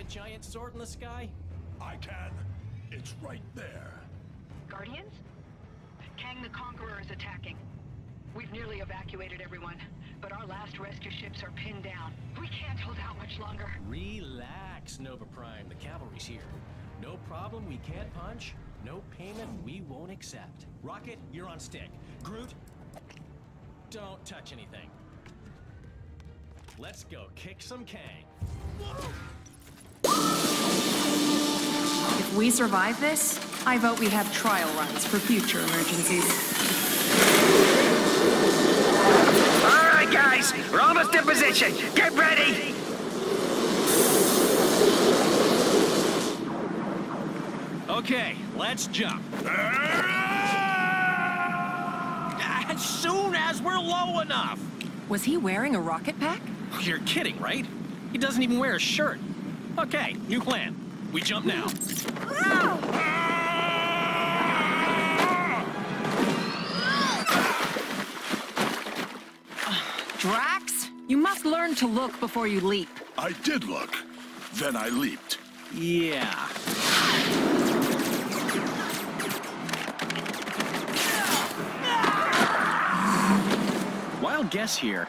a giant sword in the sky? I can. It's right there. Guardians? Kang the Conqueror is attacking. We've nearly evacuated everyone, but our last rescue ships are pinned down. We can't hold out much longer. Relax, Nova Prime. The cavalry's here. No problem we can't punch. No payment we won't accept. Rocket, you're on stick. Groot, don't touch anything. Let's go kick some Kang. If we survive this, I vote we have trial runs for future emergencies. All right, guys, we're almost in position. Get ready! Okay, let's jump. As soon as we're low enough. Was he wearing a rocket pack? You're kidding, right? He doesn't even wear a shirt. Okay, new plan. We jump now. Drax, you must learn to look before you leap. I did look. Then I leaped. Yeah. Wild guess here.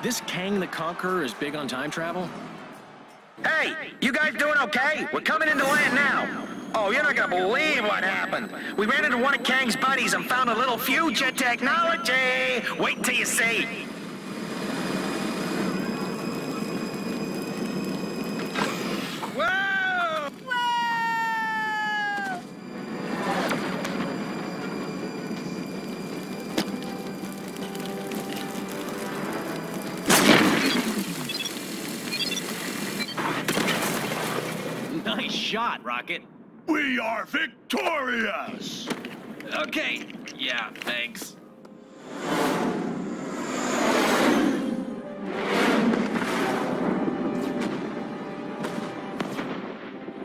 This Kang the Conqueror is big on time travel? Hey, you guys doing okay? We're coming into land now. Oh, you're not gonna believe what happened. We ran into one of Kang's buddies and found a little future technology. Wait till you see. Whoa! Whoa! Nice shot, Rocket. We are victorious! Okay, yeah, thanks.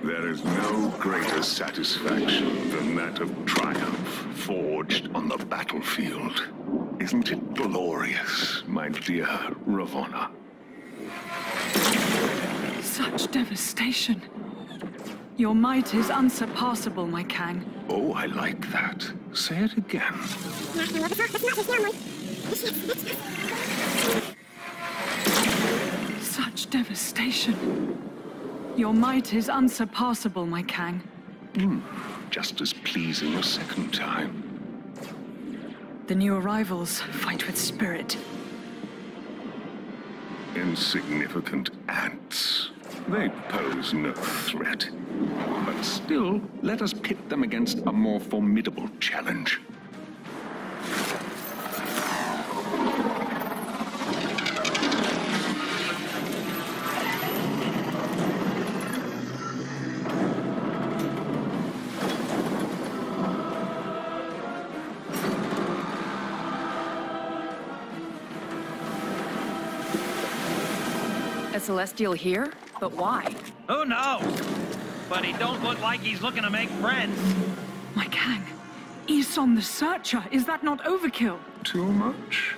There is no greater satisfaction than that of triumph forged on the battlefield. Isn't it glorious, my dear Ravonna? Such devastation. Your might is unsurpassable, my Kang. Oh, I like that. Say it again. Such devastation. Your might is unsurpassable, my Kang. Just as pleasing a second time. The new arrivals fight with spirit. Insignificant ants. They pose no threat. But still, let us pit them against a more formidable challenge. A Celestial here? But why? Who knows? But he don't look like he's looking to make friends. My Kang, Aeson the Searcher, is that not overkill? Too much?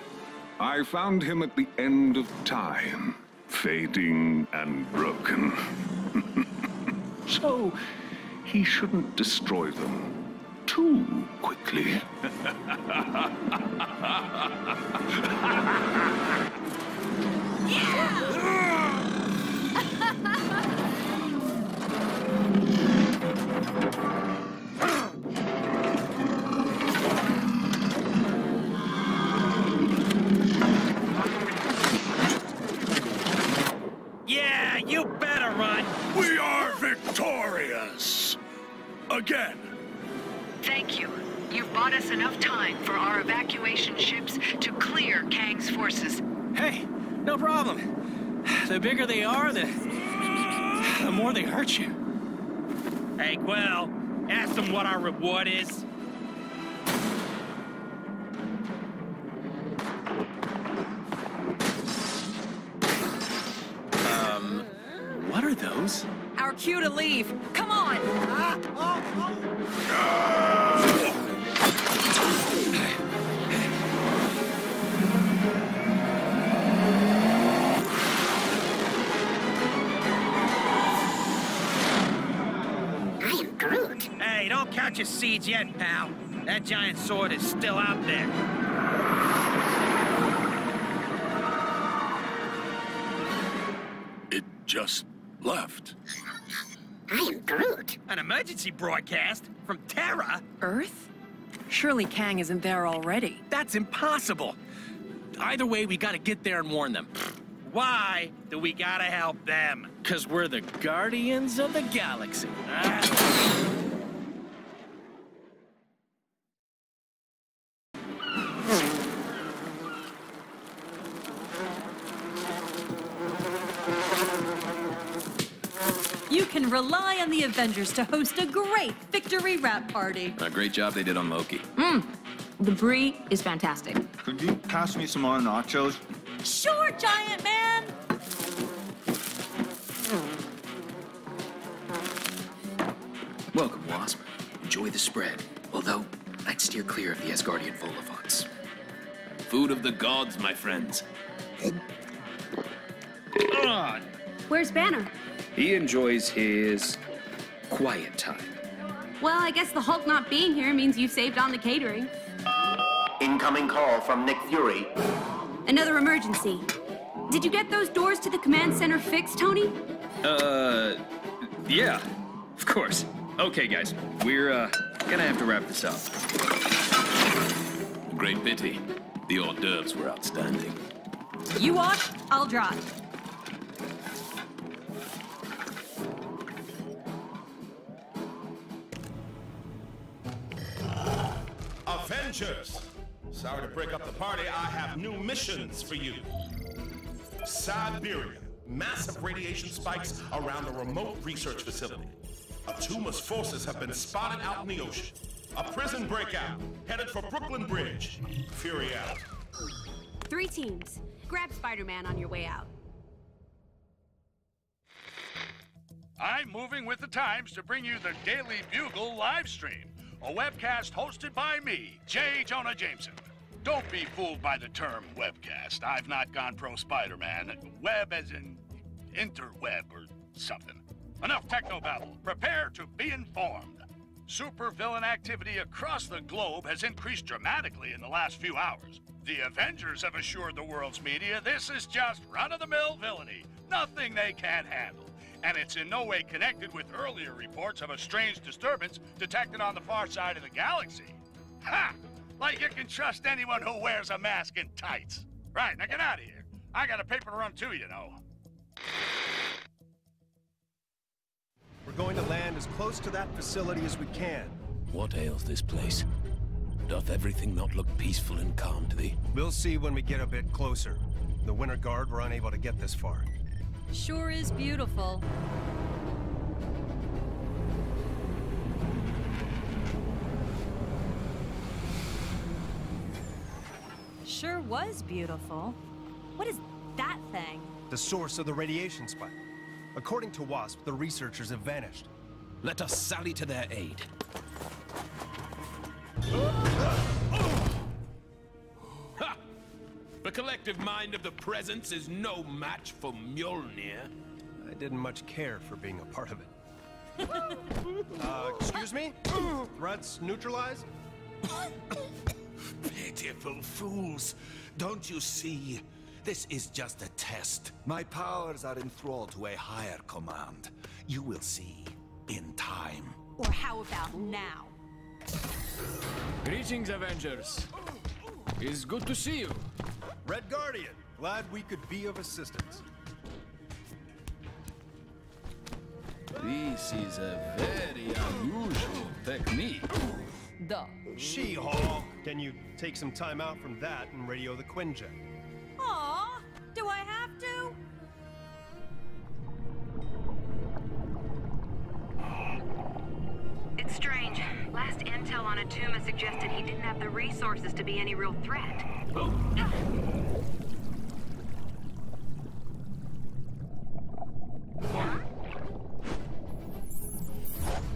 I found him at the end of time, fading and broken. So, he shouldn't destroy them too quickly. Yeah, you better run. We are victorious! Again! Thank you. You've bought us enough time for our evacuation ships to clear Kang's forces. Hey, no problem. The bigger they are, the more they hurt you. Hey, Quill, ask them what our reward is. What are those? Our cue to leave. Come on! out your seeds yet, pal. That giant sword is still out there. It just left. I am Groot. An emergency broadcast from Terra? Earth? Surely Kang isn't there already. That's impossible. Either way, we gotta get there and warn them. Why do we gotta help them? 'Cause we're the Guardians of the Galaxy. You can rely on the Avengers to host a great victory rap party. A great job they did on Loki. The brie is fantastic. Could you pass me some more nachos? Sure, giant man! Welcome, Wasp. Enjoy the spread. Although, I'd steer clear of the Asgardian vol-au-vents. Food of the gods, my friends. Where's Banner? He enjoys his quiet time. Well, I guess the Hulk not being here means you saved on the catering. Incoming call from Nick Fury. Another emergency. Did you get those doors to the command center fixed, Tony? Yeah, of course. Okay, guys, we're, gonna have to wrap this up. Great pity. The hors d'oeuvres were outstanding. You wash, I'll drive. Avengers! Sorry to break up the party, I have new missions for you. Siberia. Massive radiation spikes around a remote research facility. Atuma's forces have been spotted out in the ocean. A prison breakout, headed for Brooklyn Bridge. Fury out. 3 teams. Grab Spider-Man on your way out. I'm moving with the times to bring you the Daily Bugle live stream, a webcast hosted by me, J. Jonah Jameson. Don't be fooled by the term webcast. I've not gone pro Spider-Man. Web as in interweb or something. Enough technobabble. Prepare to be informed. Supervillain activity across the globe has increased dramatically in the last few hours. The Avengers have assured the world's media this is just run-of-the-mill villainy. Nothing they can't handle. And it's in no way connected with earlier reports of a strange disturbance detected on the far side of the galaxy. Ha! Like you can trust anyone who wears a mask and tights. Right, now get out of here. I got a paper to run too, you know. We're going to land as close to that facility as we can. What ails this place? Doth everything not look peaceful and calm to thee? We'll see when we get a bit closer. The Winter Guard were unable to get this far. Sure is beautiful. Sure was beautiful. What is that thing? The source of the radiation spike. According to WASP, the researchers have vanished. Let us sally to their aid. Ha! The collective mind of the Presence is no match for Mjolnir. I didn't much care for being a part of it. Excuse me? Threats neutralized? Pitiful fools. Don't you see? This is just a test. My powers are enthralled to a higher command. You will see in time. Or how about now? Greetings, Avengers. It's good to see you. Red Guardian, glad we could be of assistance. This is a very unusual technique. Duh. She-Hulk! Can you take some time out from that and radio the Quinjet? Aw, do I have to? It's strange. Last intel on Atuma suggested he didn't have the resources to be any real threat.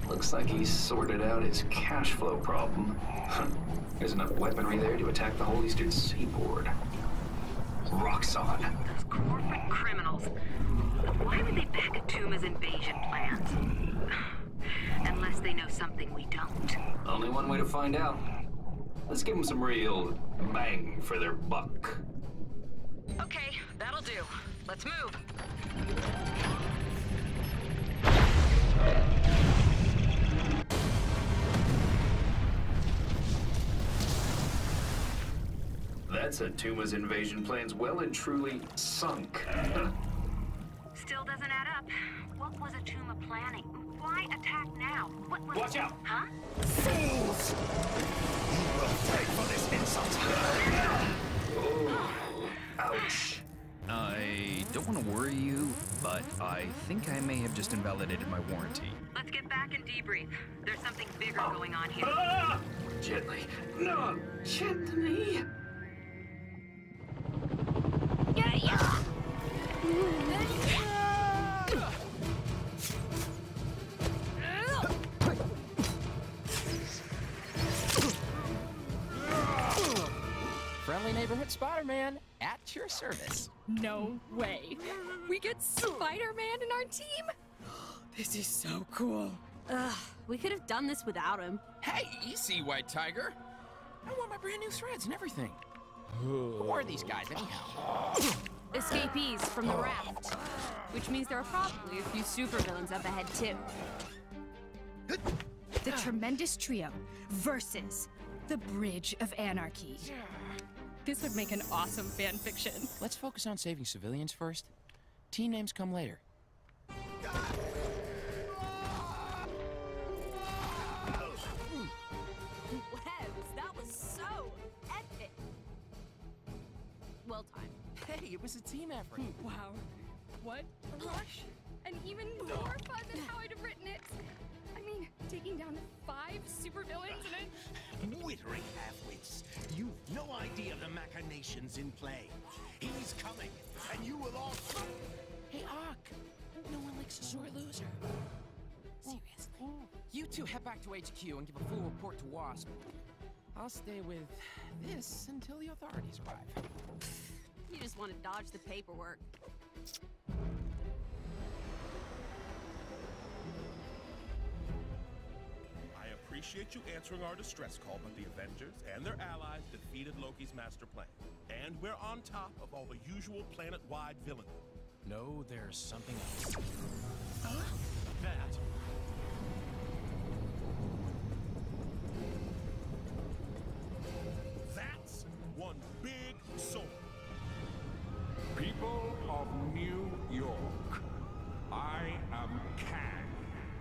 Looks like he's sorted out his cash flow problem. There's enough weaponry there to attack the whole eastern seaboard. Roxxon. Those corporate criminals. Why would they back Atuma's invasion plans? Unless they know something we don't. Only one way to find out. Let's give them some real bang for their buck. Okay, that'll do. Let's move. That's Atuma's invasion plans well and truly sunk. Still doesn't add up. What was Atuma planning? Why attack now? What was... Watch out! Huh? Fools! You will pay for this insult! Oh, ouch. I don't want to worry you, but I think I may have just invalidated my warranty. Let's get back and debrief. There's something bigger going on here. Ah! Gently. No, gently. Yeah. Friendly neighborhood Spider-Man at your service. No way. We get Spider-Man in our team? This is so cool. Ugh, we could have done this without him. Hey, easy, White Tiger. I want my brand new threads and everything. Who are these guys, anyhow? Escapees from the raft. Which means there are probably a few supervillains up ahead, too. The Tremendous Trio versus the Bridge of Anarchy. This would make an awesome fan fiction. Let's focus on saving civilians first. Team names come later. Webs, that was so epic. Well timed. Hey, it was a team effort. Wow. What a rush. And even more fun than how I'd have written it. I mean, taking down 5 supervillains in a... Withering half-wits, you've no idea the machinations in play. He's coming, and you will all... Hey, Ock. No one likes a sore loser. Seriously. You two head back to HQ and give a full report to WASP. I'll stay with this until the authorities arrive. You just want to dodge the paperwork. I appreciate you answering our distress call, but the Avengers and their allies defeated Loki's master plan. And we're on top of all the usual planet-wide villainy. No, there's something else. That. That's one big sword. People of New York, I am Kang,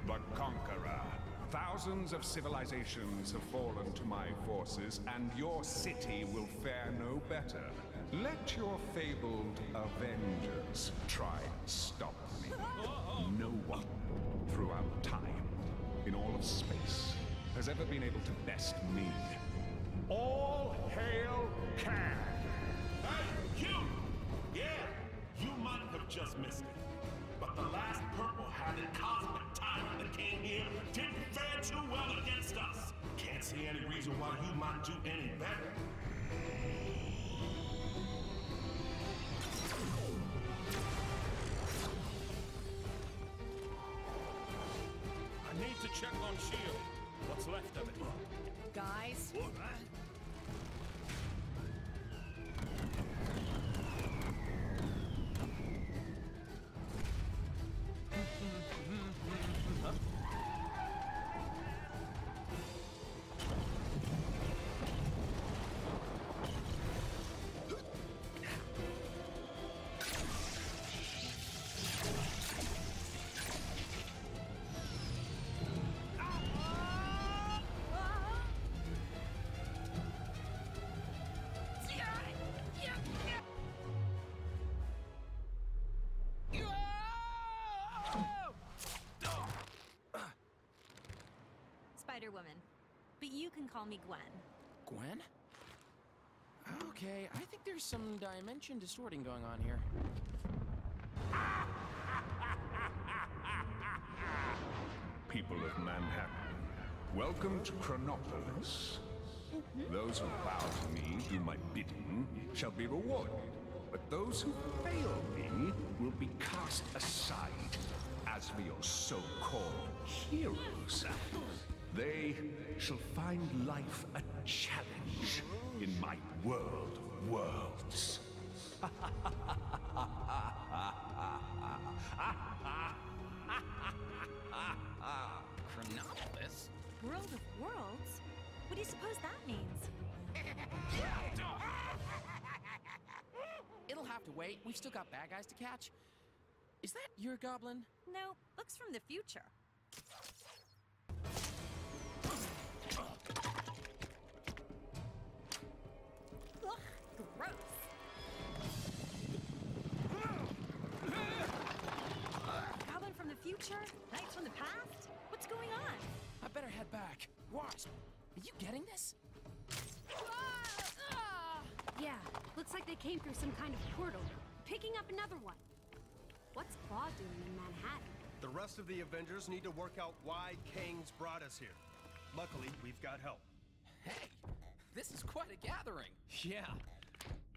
the Conqueror. Thousands of civilizations have fallen to my forces, and your city will fare no better. Let your fabled Avengers try and stop me. No one throughout time, in all of space, has ever been able to best me. All hail Kang! Hey, you! Yeah, you might have just missed it. But the last purple-hatted cosmic tyrant that came here didn't fare too well against us. Can't see any reason why you might do any better. I need to check on S.H.I.E.L.D. What's left of it. Guys? Spider-Woman. But you can call me Gwen. Gwen? Okay, I think there's some dimension distorting going on here. People of Manhattan, welcome to Chronopolis. Those who bow to me, do my bidding, shall be rewarded. But those who fail me will be cast aside as for your so-called heroes, they shall find life a challenge in my world of worlds. Chronopolis? World of Worlds? What do you suppose that means? It'll have to wait. We've still got bad guys to catch. Is that your goblin? No, looks from the future. Ugh, gross. Goblin from the future? Knights from the past? What's going on? I better head back. Wasp, are you getting this? Yeah, looks like they came through some kind of portal. Picking up another one. What's Claw doing in Manhattan? The rest of the Avengers need to work out why Kang's brought us here. Luckily, we've got help. Hey, this is quite a gathering. Yeah.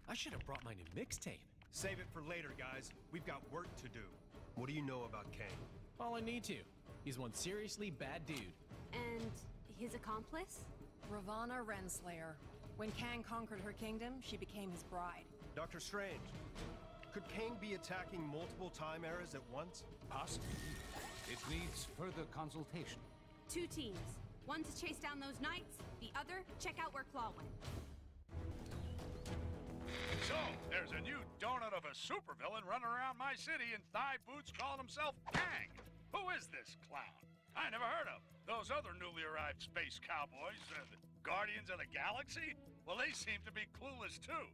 I should have brought my new mixtape. Save it for later, guys. We've got work to do. What do you know about Kang? All I need to. He's one seriously bad dude. And his accomplice? Ravana Renslayer. When Kang conquered her kingdom, she became his bride. Dr. Strange, could Kang be attacking multiple time eras at once? Possibly. It needs further consultation. 2 teams. One to chase down those knights, the other, check out where Claw went. So, there's a new donut of a supervillain running around my city in thigh boots calling himself Kang. Who is this clown? I never heard of. Those other newly arrived space cowboys, the Guardians of the Galaxy? Well, they seem to be clueless, too.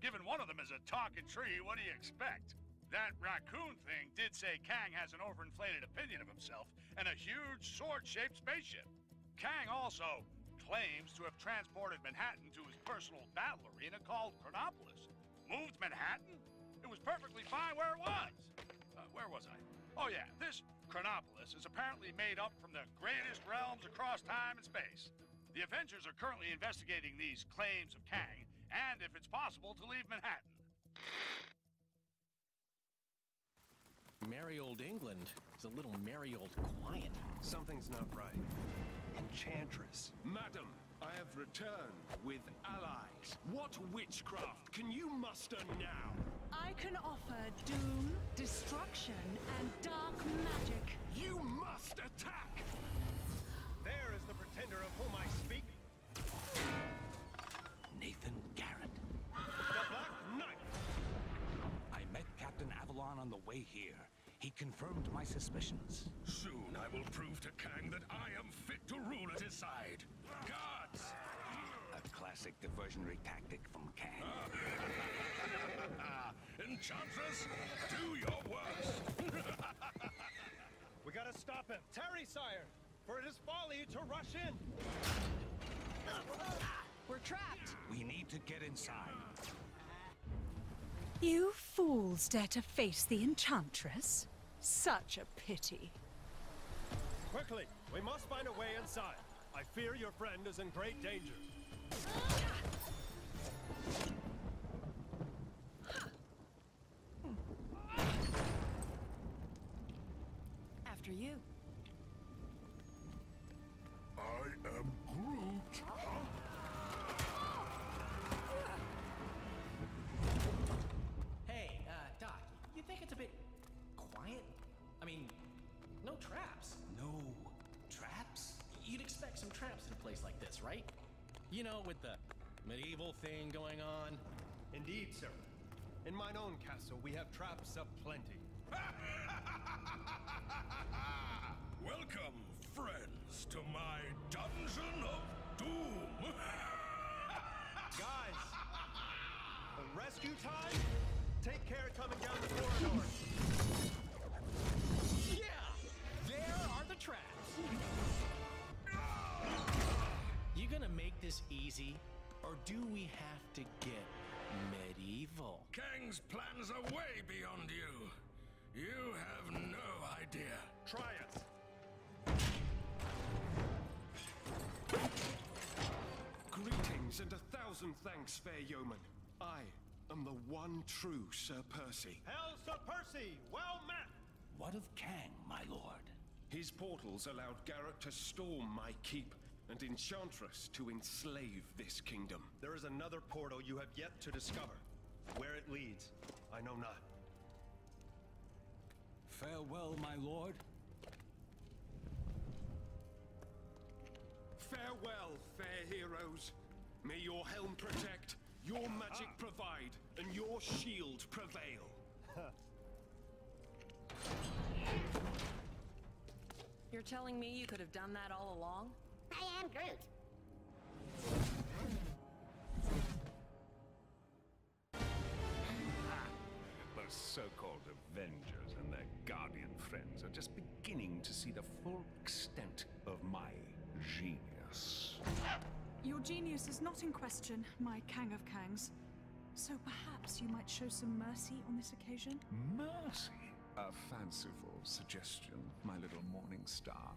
Given one of them is a talking tree, what do you expect? That raccoon thing did say Kang has an overinflated opinion of himself and a huge sword-shaped spaceship. Kang also claims to have transported Manhattan to his personal battle arena called Chronopolis. Moved Manhattan? It was perfectly fine where it was. Where was I? Oh yeah, this Chronopolis is apparently made up from the greatest realms across time and space. The Avengers are currently investigating these claims of Kang, and if it's possible, to leave Manhattan. Merry old England is a little merry old quiet. Something's not right. Enchantress. Madam, I have returned with allies. What witchcraft can you muster now? I can offer doom, destruction, and dark magic. You must attack! There is the pretender of whom I speak. Nathan Garrett. The Black Knight! I met Captain Avalon on the way here. He confirmed my suspicions. Soon I will prove to Kang that I am fit to rule at his side. Guards! A classic diversionary tactic from Kang. Enchantress, do your worst! We gotta stop him. Tarry, sire, for it is folly to rush in. We're trapped. We need to get inside. You fools dare to face the Enchantress? Such a pity. Quickly, we must find a way inside. I fear your friend is in great danger. After you. I am Groot. Hey, Doc, you think it's a bit quiet? I mean, no traps. No traps? You'd expect some traps in a place like this, right? You know, with the medieval thing going on. Indeed, sir. In mine own castle, we have traps aplenty. Welcome, friends, to my dungeon of doom. Guys, the rescue time? Take care coming down the corridor. Yeah, there are the traps. You gonna make this easy, or do we have to get medieval? Kang's plans are way beyond you. You have no idea. Try it. Greetings and 1,000 thanks, fair yeoman. I am the one true Sir Percy. Hail, Sir Percy! Well met! What of Kang, my lord? His portals allowed Garrett to storm my keep, and Enchantress to enslave this kingdom. There is another portal you have yet to discover. Where it leads, I know not. Farewell, my lord. Farewell, fair heroes. May your helm protect, your magic provide, and your shield prevail. You're telling me you could have done that all along? I am Groot. The so-called Avengers and their Guardian friends are just beginning to see the full extent of my genius. Your genius is not in question, my Kang of Kangs. So perhaps you might show some mercy on this occasion? Mercy? A fanciful suggestion, my little morning star.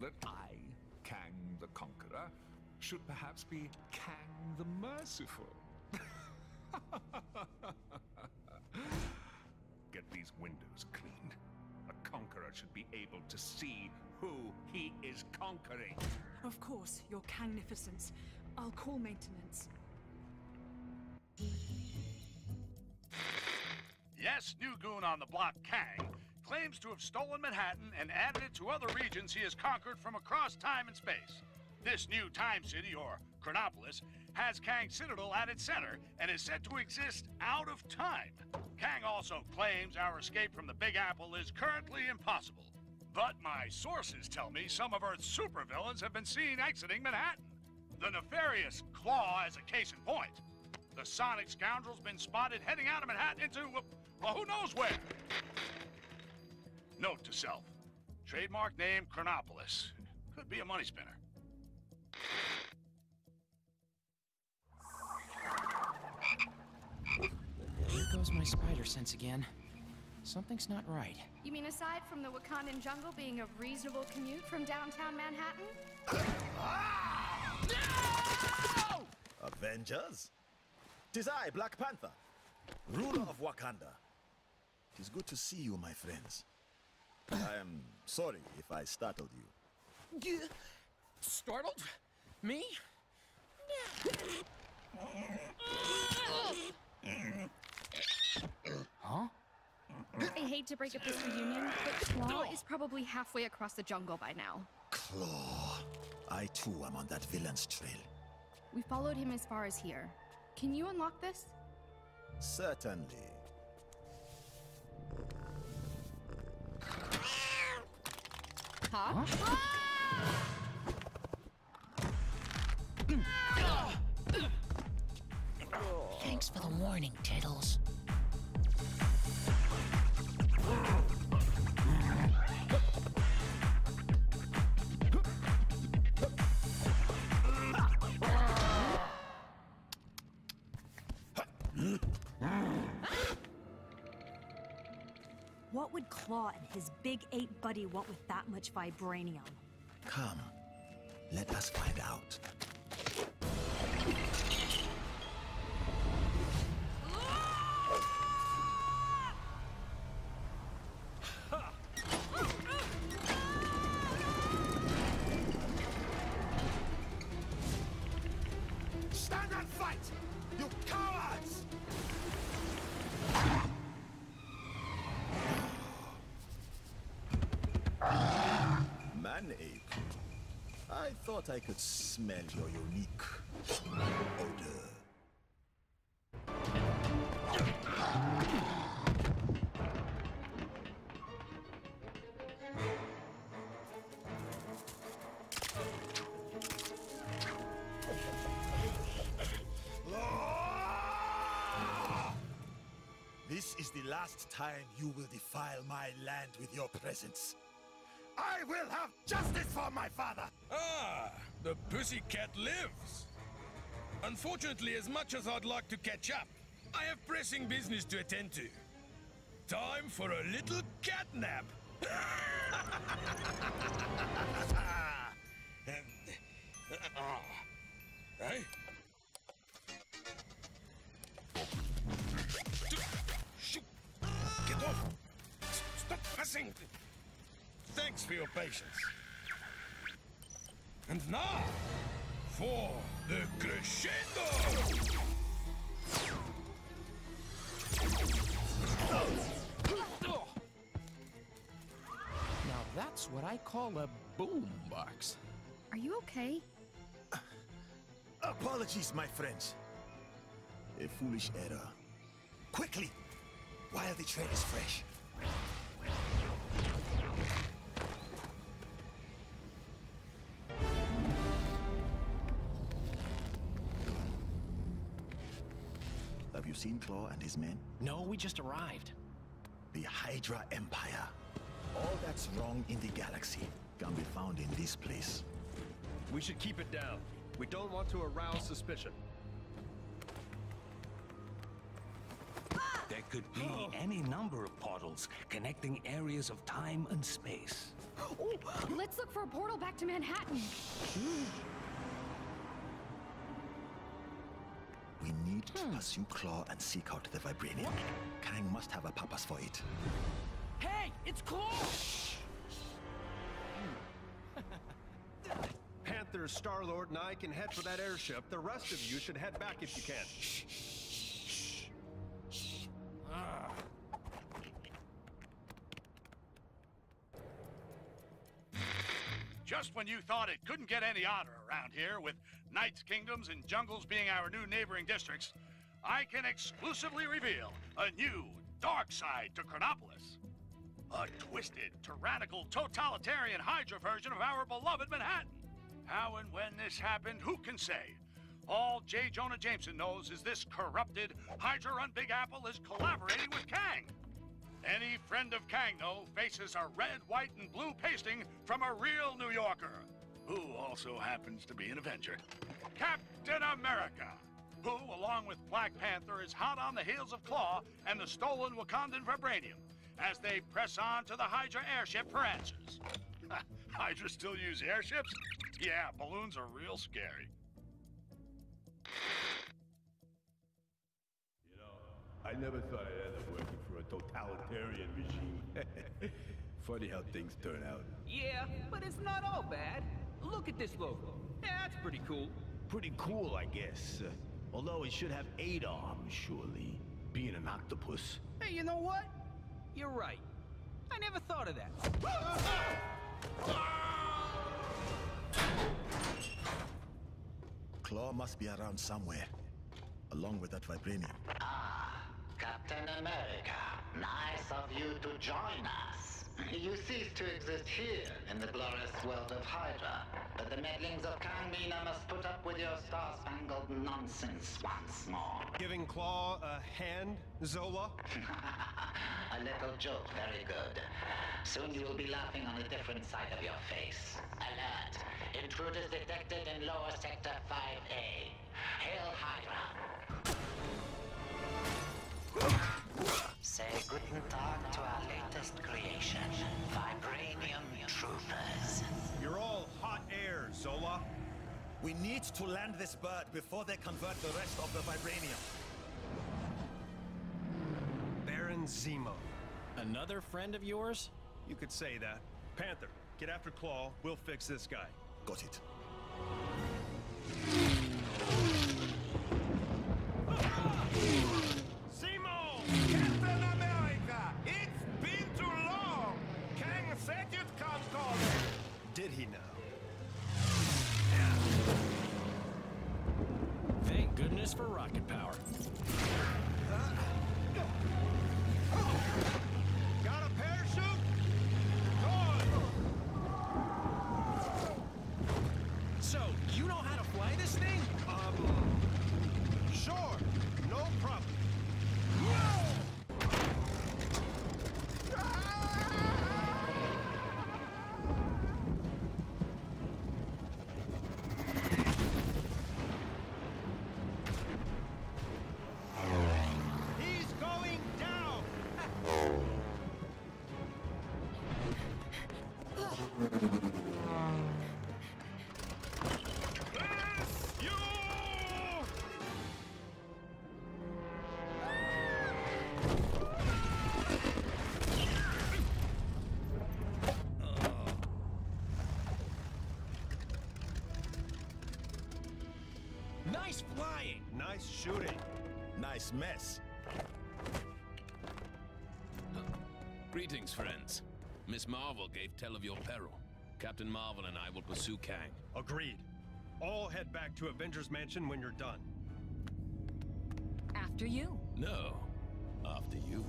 That I, Kang the Conqueror, should perhaps be Kang the Merciful. Get these windows cleaned. A conqueror should be able to see who he is conquering. Of course, your Kangnificence. I'll call maintenance. Yes, new goon on the block, Kang, claims to have stolen Manhattan and added it to other regions he has conquered from across time and space. This new time city, or Chronopolis, has Kang's Citadel at its center and is said to exist out of time. Kang also claims our escape from the Big Apple is currently impossible. But my sources tell me some of Earth's supervillains have been seen exiting Manhattan. The nefarious Claw is a case in point. The Sonic scoundrel's been spotted heading out of Manhattan into, well, who knows where? Note to self. Trademark name Chronopolis. Could be a money spinner. Here goes my spider sense again. Something's not right. You mean aside from the Wakandan jungle being a reasonable commute from downtown Manhattan? No! Avengers? 'Tis I, Black Panther, ruler of Wakanda. 'Tis good to see you, my friends. I am sorry if I startled you. Startled? Me? Huh? I hate to break up this reunion, but Claw is probably halfway across the jungle by now. Claw. I too am on that villain's trail. We followed him as far as here. Can you unlock this? Certainly. Huh? Thanks for the warning, Tiddles. What would Claw and his big ape buddy want with that much vibranium? Come, let us find out. Stand and fight! You cowards! Man-ape. I thought I could smell your unique odor. This is the last time you will defile my land with your presence. I will have justice for my father! Ah, the pussycat lives. Unfortunately, as much as I'd like to catch up, I have pressing business to attend to. Time for a little catnap. Hey? Get off! Stop pressing! Thanks for your patience. And now, for the crescendo! Now that's what I call a boombox. Are you okay? Apologies, my friends. A foolish error. Quickly, while the trade is fresh. Have you seen Claw and his men? No, we just arrived. The Hydra Empire. All that's wrong in the galaxy can be found in this place. We should keep it down. We don't want to arouse suspicion. There could be any number of portals connecting areas of time and space. Oh, let's look for a portal back to Manhattan. We need to pursue Claw and seek out the Vibranium. Kang must have a purpose for it. Hey, it's Claw! Panther, Star-Lord, and I can head for that airship. The rest of you should head back if you can. Just when you thought it couldn't get any odder around here, with Knights' Kingdoms and Jungles being our new neighboring districts, I can exclusively reveal a new dark side to Chronopolis. A twisted, tyrannical, totalitarian Hydra version of our beloved Manhattan. How and when this happened, who can say? All J. Jonah Jameson knows is this corrupted, Hydra-run Big Apple is collaborating with Kang. Any friend of Kang, though, faces a red, white, and blue pasting from a real New Yorker, who also happens to be an Avenger. Captain America, who, along with Black Panther, is hot on the heels of Claw and the stolen Wakandan Vibranium, as they press on to the Hydra airship for answers. Hydra still use airships? Yeah, balloons are real scary. You know, I never thought I'd end up working for a totalitarian regime. Funny how things turn out. Yeah, but it's not all bad. Look at this logo. Yeah, that's pretty cool. Pretty cool, I guess. Although it should have 8 arms, surely. Being an octopus. Hey, you know what? You're right. I never thought of that. Claw must be around somewhere, along with that Vibranium. Ah, Captain America. Nice of you to join us. You cease to exist here in the glorious world of Hydra, but the meddlings of Kang Mina must put up with your star-spangled nonsense once more. Giving Claw a hand, Zola? A little joke, very good. Soon you will be laughing on a different side of your face. Alert! Intruders detected in lower sector 5A. Hail Hydra! Say guten Tag to our latest creation, Vibranium Troopers. You're all hot air, Zola. We need to land this bird before they convert the rest of the Vibranium. Baron Zemo. Another friend of yours? You could say that. Panther, get after Claw. We'll fix this guy. Got it. Zemo! Captain America! It's been too long! Kang said you'd come calling! Did he now? Thank goodness for rocket power. Got a parachute? So, you know how to fly this thing? Nice shooting. Nice mess. Greetings, friends. Miss Marvel gave tell of your peril. Captain Marvel and I will pursue Kang. Agreed. All head back to Avengers Mansion when you're done. After you. No, after you.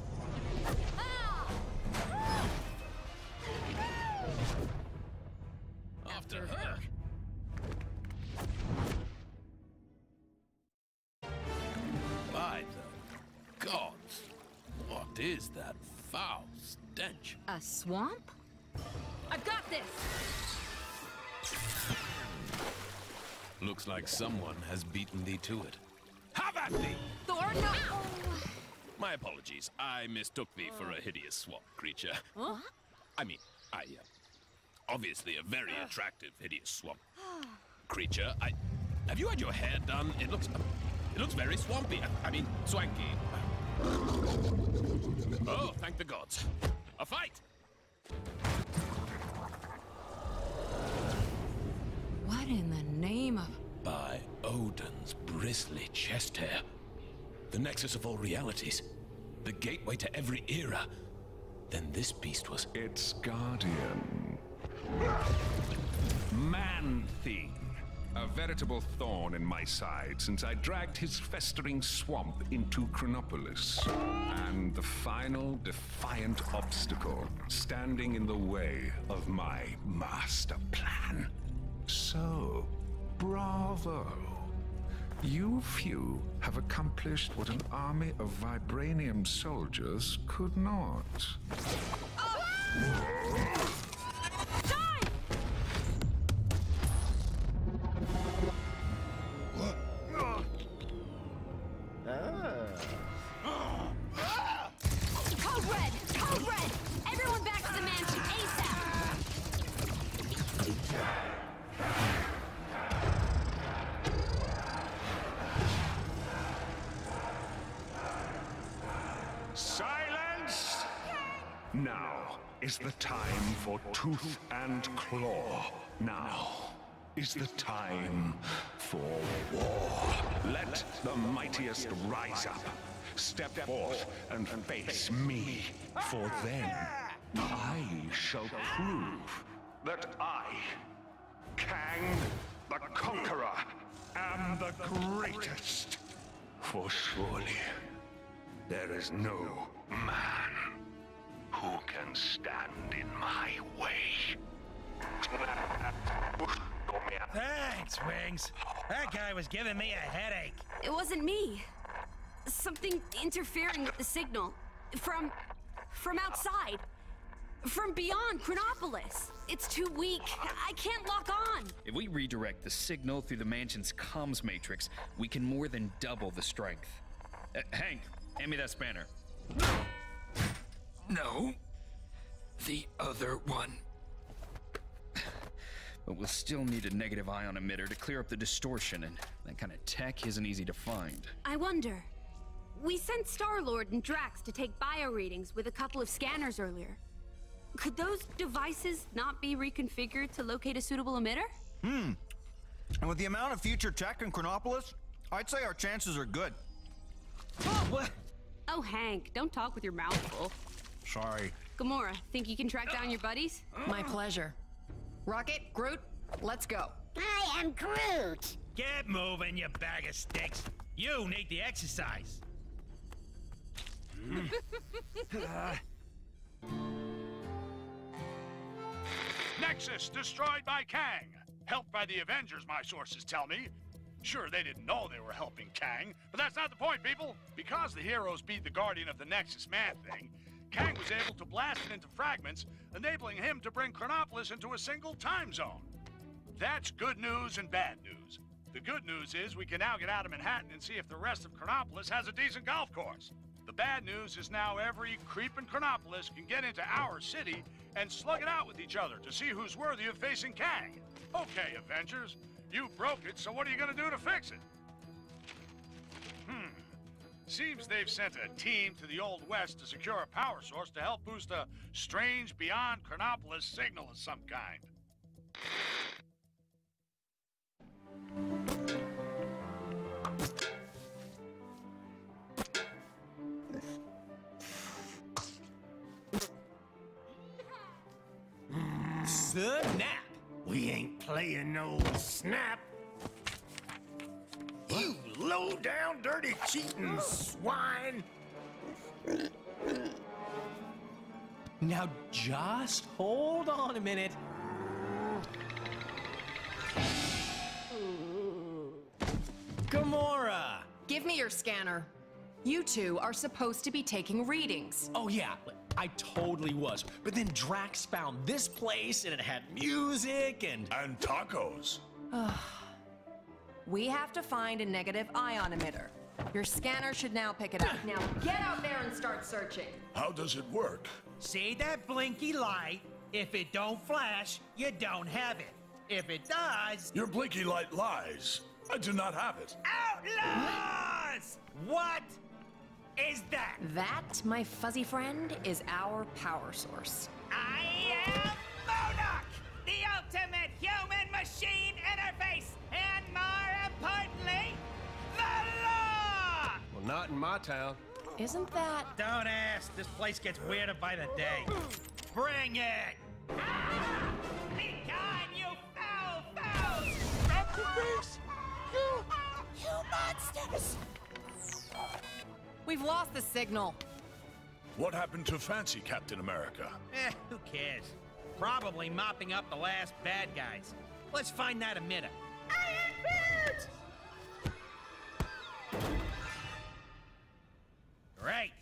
After her. By the gods, what is that foul stench? A swamp? I've got this! Looks like someone has beaten thee to it. Have at thee! Thor, no! My apologies. I mistook thee for a hideous swamp creature. Huh? I mean, obviously a very attractive hideous swamp creature. Have you had your hair done? It looks very swampy. I mean, swanky. Oh, thank the gods. A fight! What in the name of... By Odin's bristly chest hair. The nexus of all realities. The gateway to every era. Then this beast was... Its guardian. Man-Thing. A veritable thorn in my side since I dragged his festering swamp into Chronopolis. And the final defiant obstacle standing in the way of my master plan. So, bravo. You few have accomplished what an army of vibranium soldiers could not. Code Red! Code Red! Everyone back to the mansion ASAP! Silence! Now is the time for tooth and claw. Now is the time for war. Let the mightiest rise up. Step forth and face me. For then I shall prove that I, Kang the Conqueror, am the greatest. For surely there is no man who can stand in my way. Thanks, Wings. That guy was giving me a headache. It wasn't me. Something interfering with the signal. From outside. From beyond Chronopolis. It's too weak. I can't lock on. If we redirect the signal through the mansion's comms matrix, we can more than double the strength. Hank, hand me that spanner. No. The other one. But we'll still need a negative ion emitter to clear up the distortion, and that kind of tech isn't easy to find. I wonder. We sent Star-Lord and Drax to take bio readings with a couple of scanners earlier. Could those devices not be reconfigured to locate a suitable emitter? And with the amount of future tech in Chronopolis, I'd say our chances are good. Oh, Hank, don't talk with your mouth full. Sorry. Gamora, think you can track down your buddies? My pleasure. Rocket, Groot, let's go. I am Groot. Get moving, you bag of sticks. You need the exercise. Nexus destroyed by Kang. Helped by the Avengers, my sources tell me. Sure, they didn't know they were helping Kang, but that's not the point, people. Because the heroes beat the Guardian of the Nexus Man-Thing, Kang was able to blast it into fragments, enabling him to bring Chronopolis into a single time zone. That's good news and bad news. The good news is we can now get out of Manhattan and see if the rest of Chronopolis has a decent golf course. The bad news is now every creep in Chronopolis can get into our city and slug it out with each other to see who's worthy of facing Kang. Okay, Avengers, you broke it, so what are you gonna do to fix it? Seems they've sent a team to the Old West to secure a power source to help boost a strange beyond Chronopolis signal of some kind. Snap! We ain't playing no snap. You low-down, dirty, cheating swine! Now just hold on a minute. Gamora! Give me your scanner. You two are supposed to be taking readings. Oh yeah, I totally was. But then Drax found this place and it had music and tacos. We have to find a negative ion emitter. Your scanner should now pick it up. Now get out there and start searching. How does it work? See that blinky light? If it don't flash, you don't have it. If it does... Your blinky light lies. I do not have it. Outlaws! What is that? That, my fuzzy friend, is our power source. I am MODOK, the ultimate human-machine interface, and more importantly, the law! Well, not in my town. Isn't that... Don't ask. This place gets weirder by the day. Bring it! Ah! Be gone, you foul fouls! Stop the beast! You monsters! We've lost the signal. What happened to Fancy Captain America? Who cares? Probably mopping up the last bad guys. Let's find that emitter. Great.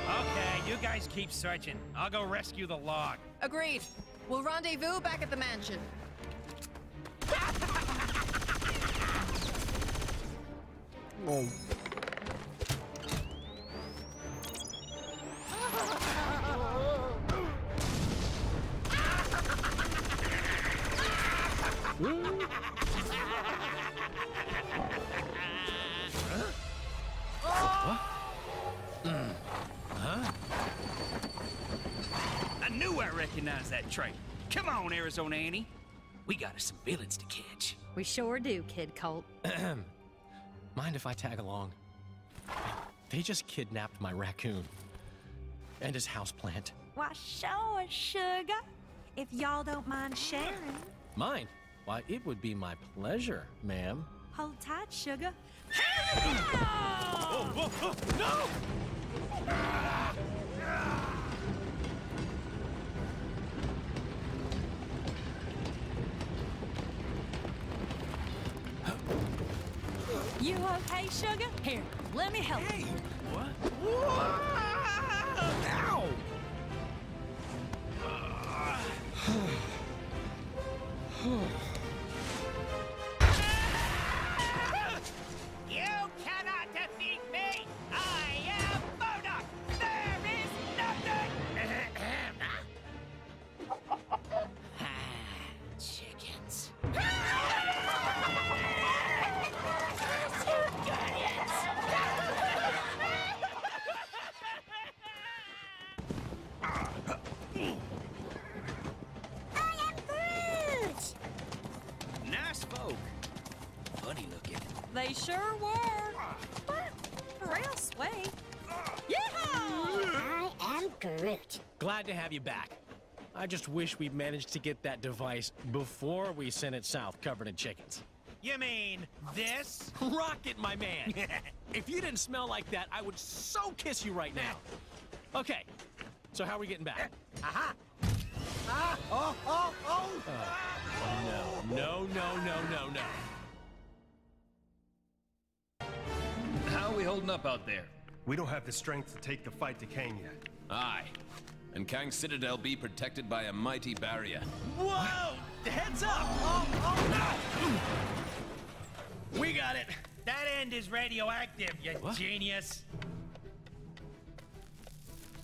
Okay, you guys keep searching. I'll go rescue the log. Agreed. We'll rendezvous back at the mansion. Oh. I knew I recognized that trait. Come on, Arizona Annie. We got us some villains to catch. We sure do, Kid Colt. Mind if I tag along? They just kidnapped my raccoon. And his houseplant. Why, sure, sugar. If y'all don't mind sharing. Mine? Why, it would be my pleasure, ma'am. Hold tight, sugar. Oh, whoa, oh, no! You okay, sugar? Here, let me help you. What? Ow! You cannot defeat me! I am MODOK! There is nothing! Chickens. Nice folk. Funny looking. They sure were. Real sweet. I am Groot. Glad to have you back. I just wish we'd managed to get that device before we sent it south covered in chickens. You mean this? Rocket, my man! If you didn't smell like that, I would so kiss you right now. Okay, so how are we getting back? Aha! Ah! Oh! Oh! Oh! No. How are we holding up out there? We don't have the strength to take the fight to Kang yet. Aye. And Kang's Citadel be protected by a mighty barrier. Whoa! Heads up! Oh, no! We got it! That end is radioactive, you genius!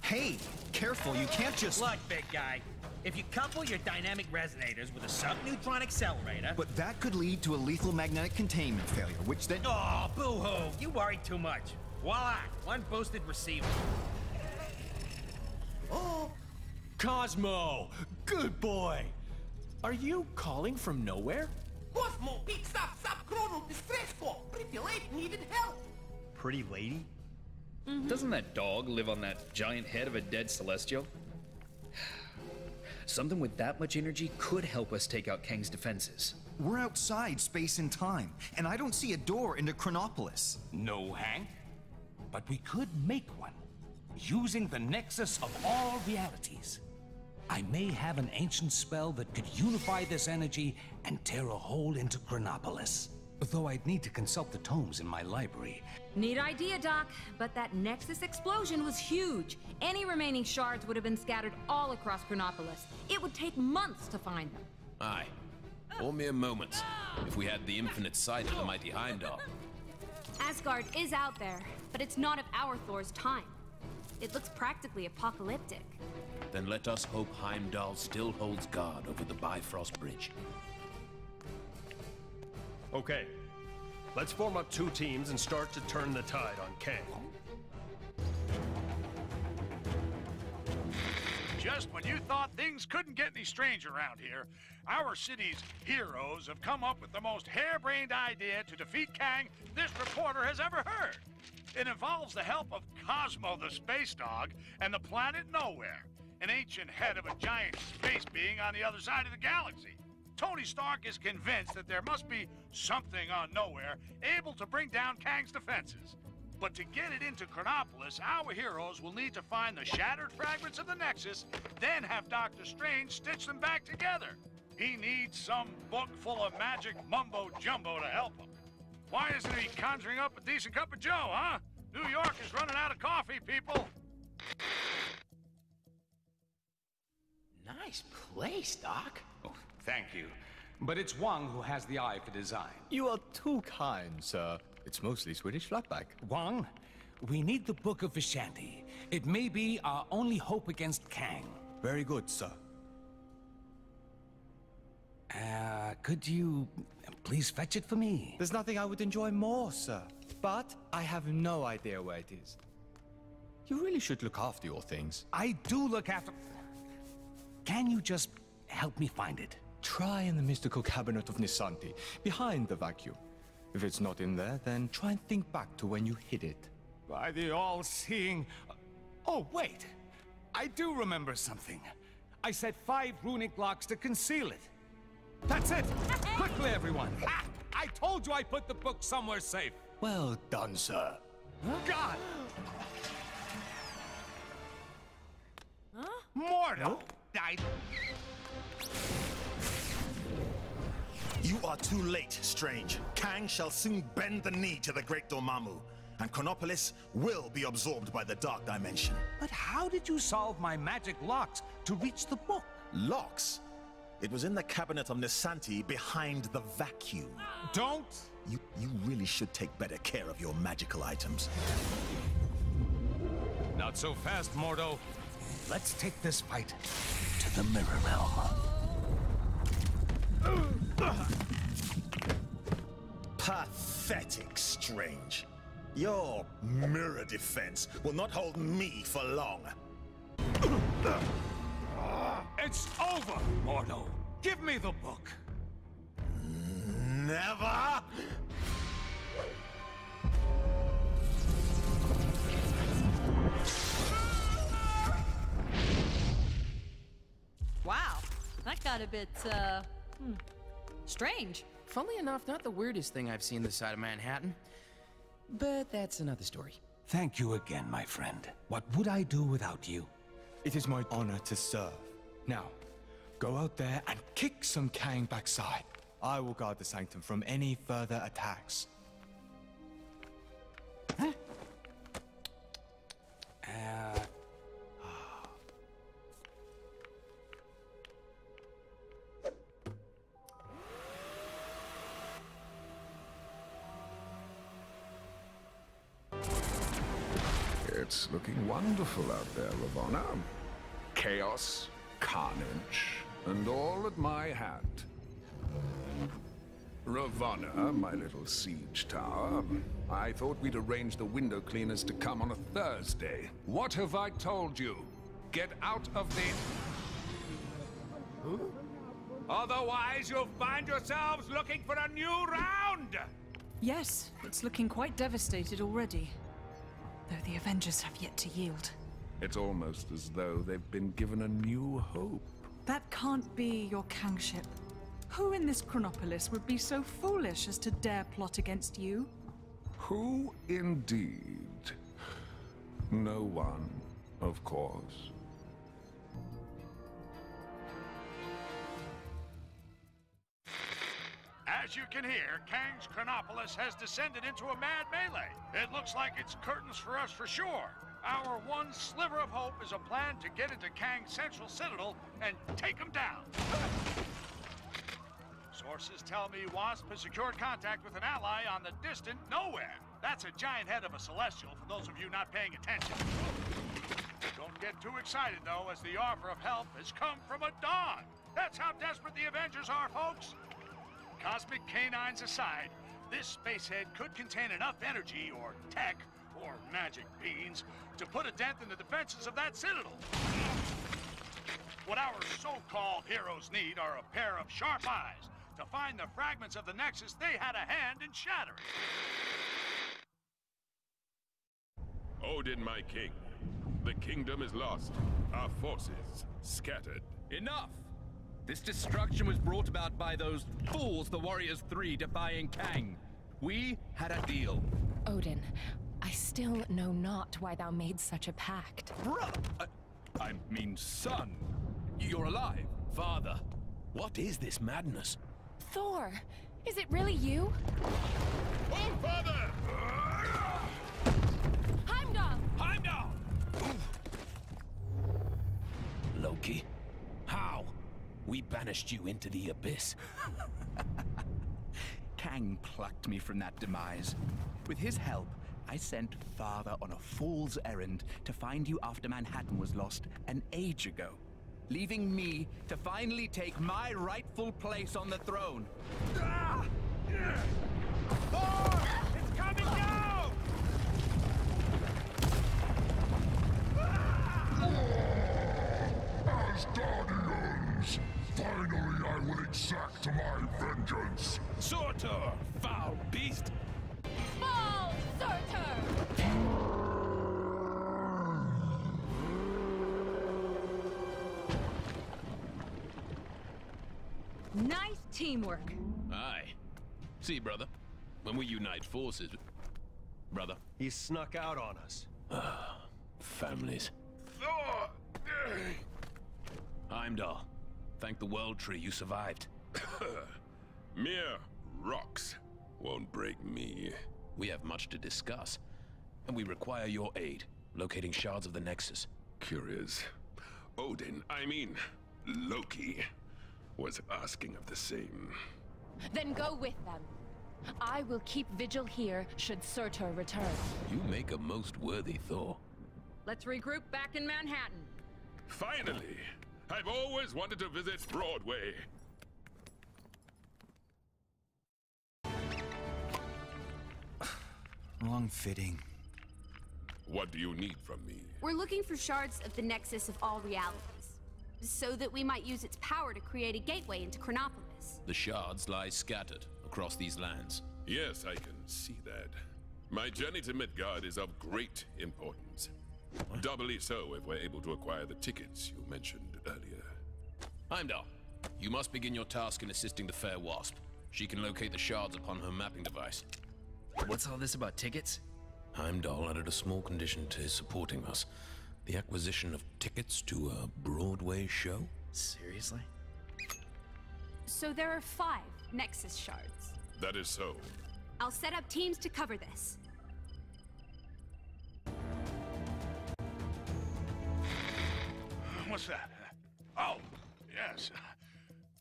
Hey, careful, you can't just... Look, big guy. If you couple your dynamic resonators with a subneutron accelerator... But that could lead to a lethal magnetic containment failure, which then... Oh, boo-hoo! You worry too much. Voila! One boosted receiver. Oh! Cosmo! Good boy! Are you calling from nowhere? Cosmo, big stop chrono distress call. Pretty late, needed help. Pretty lady? Doesn't that dog live on that giant head of a dead Celestial? Something with that much energy could help us take out Kang's defenses. We're outside space and time, and I don't see a door into Chronopolis. No, Hank. But we could make one, using the Nexus of all realities. I may have an ancient spell that could unify this energy and tear a hole into Chronopolis. Though I'd need to consult the tomes in my library. Neat idea, Doc, but that Nexus explosion was huge. Any remaining shards would have been scattered all across Chronopolis. It would take months to find them. Aye. All mere moments, if we had the infinite sight of the mighty Heimdall. Asgard is out there, but it's not of our Thor's time. It looks practically apocalyptic. Then let us hope Heimdall still holds guard over the Bifrost Bridge. Okay, let's form up 2 teams and start to turn the tide on Kang. Just when you thought things couldn't get any stranger around here, our city's heroes have come up with the most harebrained idea to defeat Kang this reporter has ever heard. It involves the help of Cosmo the Space Dog and the planet Nowhere, an ancient head of a giant space being on the other side of the galaxy. Tony Stark is convinced that there must be something on Nowhere able to bring down Kang's defenses. But to get it into Chronopolis, our heroes will need to find the shattered fragments of the Nexus, then have Dr. Strange stitch them back together. He needs some book full of magic mumbo-jumbo to help him. Why isn't he conjuring up a decent cup of joe, huh? New York is running out of coffee, people. Nice place, Doc. Oh, thank you. But it's Wang who has the eye for design. You are too kind, sir. It's mostly Swedish flatback. Wang, we need the Book of Vishanti. It may be our only hope against Kang. Very good, sir. Could you please fetch it for me? There's nothing I would enjoy more, sir. But I have no idea where it is. You really should look after your things. I do look after... Can you just help me find it? Try in the mystical cabinet of Nisanti, behind the vacuum. If it's not in there, then try and think back to when you hid it. By the all-seeing... Oh, wait. I do remember something. I set 5 runic locks to conceal it. That's it! Quickly, everyone! Ha! I told you I put the book somewhere safe. Well done, sir. God! Mordo! You are too late, Strange. Kang shall soon bend the knee to the Great Dormammu, and Chronopolis will be absorbed by the Dark Dimension. But how did you solve my magic locks to reach the book? Locks? It was in the cabinet of Nisanti behind the vacuum. Don't! You really should take better care of your magical items. Not so fast, Mordo. Let's take this fight to the Mirror Realm. Pathetic, Strange. Your mirror defense will not hold me for long. It's over, Mordo. Give me the book. Never! Wow, that got a bit, strange. Funnily enough, not the weirdest thing I've seen this side of Manhattan. But that's another story. Thank you again, my friend. What would I do without you? It is my honor to serve. Now, go out there and kick some Kang backside. I will guard the Sanctum from any further attacks. Huh? It's looking wonderful out there, Ravonna. Chaos, carnage, and all at my hand. Ravonna, my little siege tower, I thought we'd arrange the window cleaners to come on a Thursday. What have I told you? Get out of the... Otherwise, you'll find yourselves looking for a new round! Yes, it's looking quite devastated already. Though the Avengers have yet to yield. It's almost as though they've been given a new hope. That can't be your Kangship. Who in this Chronopolis would be so foolish as to dare plot against you? Who indeed? No one, of course. As you can hear, Kang's Chronopolis has descended into a mad melee. It looks like it's curtains for us for sure. Our one sliver of hope is a plan to get into Kang's central citadel and take him down. Sources tell me Wasp has secured contact with an ally on the distant nowhere. That's a giant head of a celestial, for those of you not paying attention. Don't get too excited, though, as the offer of help has come from a dog. That's how desperate the Avengers are, folks. Cosmic canines aside, this spacehead could contain enough energy or tech or magic beans to put a dent in the defenses of that citadel. What our so-called heroes need are a pair of sharp eyes to find the fragments of the Nexus they had a hand in shattering. Odin, my king. The kingdom is lost. Our forces scattered. Enough! This destruction was brought about by those fools, the Warriors 3, defying Kang. We had a deal. Odin, I still know not why thou made such a pact. Brother! I mean, son. You're alive. Father, what is this madness? Thor, is it really you? Oh, father! Heimdall! Heimdall! Loki, how? We banished you into the abyss. Kang plucked me from that demise. With his help, I sent Father on a fool's errand to find you after Manhattan was lost an age ago, leaving me to finally take my rightful place on the throne. Thor! It's coming down! As Guardians, finally I will exact my vengeance. Surtur, foul beast! Fall, Surtur! Nice teamwork. Aye. See, brother, when we unite forces... Brother. He snuck out on us. Families. Thor! Heimdall, thank the World Tree you survived. Mere rocks won't break me. We have much to discuss, and we require your aid, locating shards of the Nexus. Curious. Odin, I mean, Loki, was asking of the same. Then go with them. I will keep vigil here should Surtur return. You make a most worthy Thor. Let's regroup back in Manhattan. Finally! I've always wanted to visit Broadway. Wrong fitting. What do you need from me? We're looking for shards of the Nexus of all realities, so that we might use its power to create a gateway into Chronopolis. The shards lie scattered across these lands. Yes, I can see that. My journey to Midgard is of great importance. Doubly so if we're able to acquire the tickets you mentioned earlier. Heimdall, you must begin your task in assisting the fair Wasp. She can locate the shards upon her mapping device. What's all this about tickets? Heimdall added a small condition to his supporting us. The acquisition of tickets to a Broadway show? Seriously? So there are 5 Nexus shards. That is so. I'll set up teams to cover this. What's that? Oh, yes.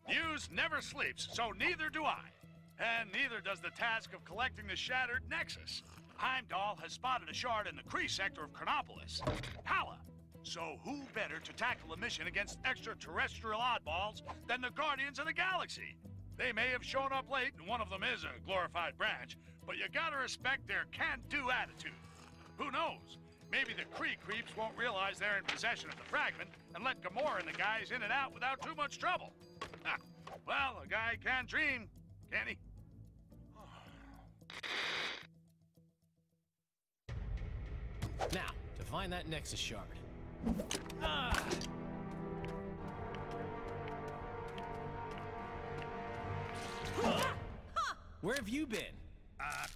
News never sleeps, so neither do I. And neither does the task of collecting the shattered Nexus. Heimdall has spotted a shard in the Kree sector of Chronopolis. Hala. So who better to tackle a mission against extraterrestrial oddballs than the Guardians of the Galaxy? They may have shown up late, and one of them is a glorified branch, but you gotta respect their can-do attitude. Who knows? Maybe the Kree creeps won't realize they're in possession of the fragment and let Gamora and the guys in and out without too much trouble. Well, a guy can dream, can he? Now, to find that Nexus shard. Where have you been? I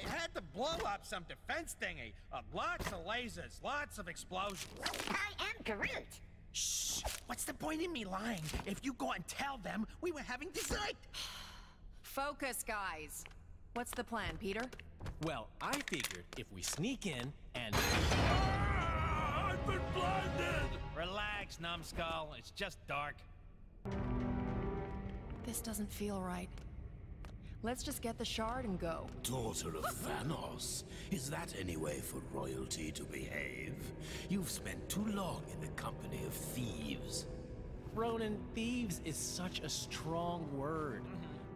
had to blow up some defense thingy. Lots of lasers, lots of explosions. I am Groot. Shh! What's the point in me lying? If you go and tell them we were having dessert. Focus, guys. What's the plan, Peter? Well, I figured if we sneak in and... I've been blinded! Relax, numbskull. It's just dark. This doesn't feel right. Let's just get the shard and go. Daughter of Thanos, is that any way for royalty to behave? You've spent too long in the company of thieves. Ronan, thieves is such a strong word.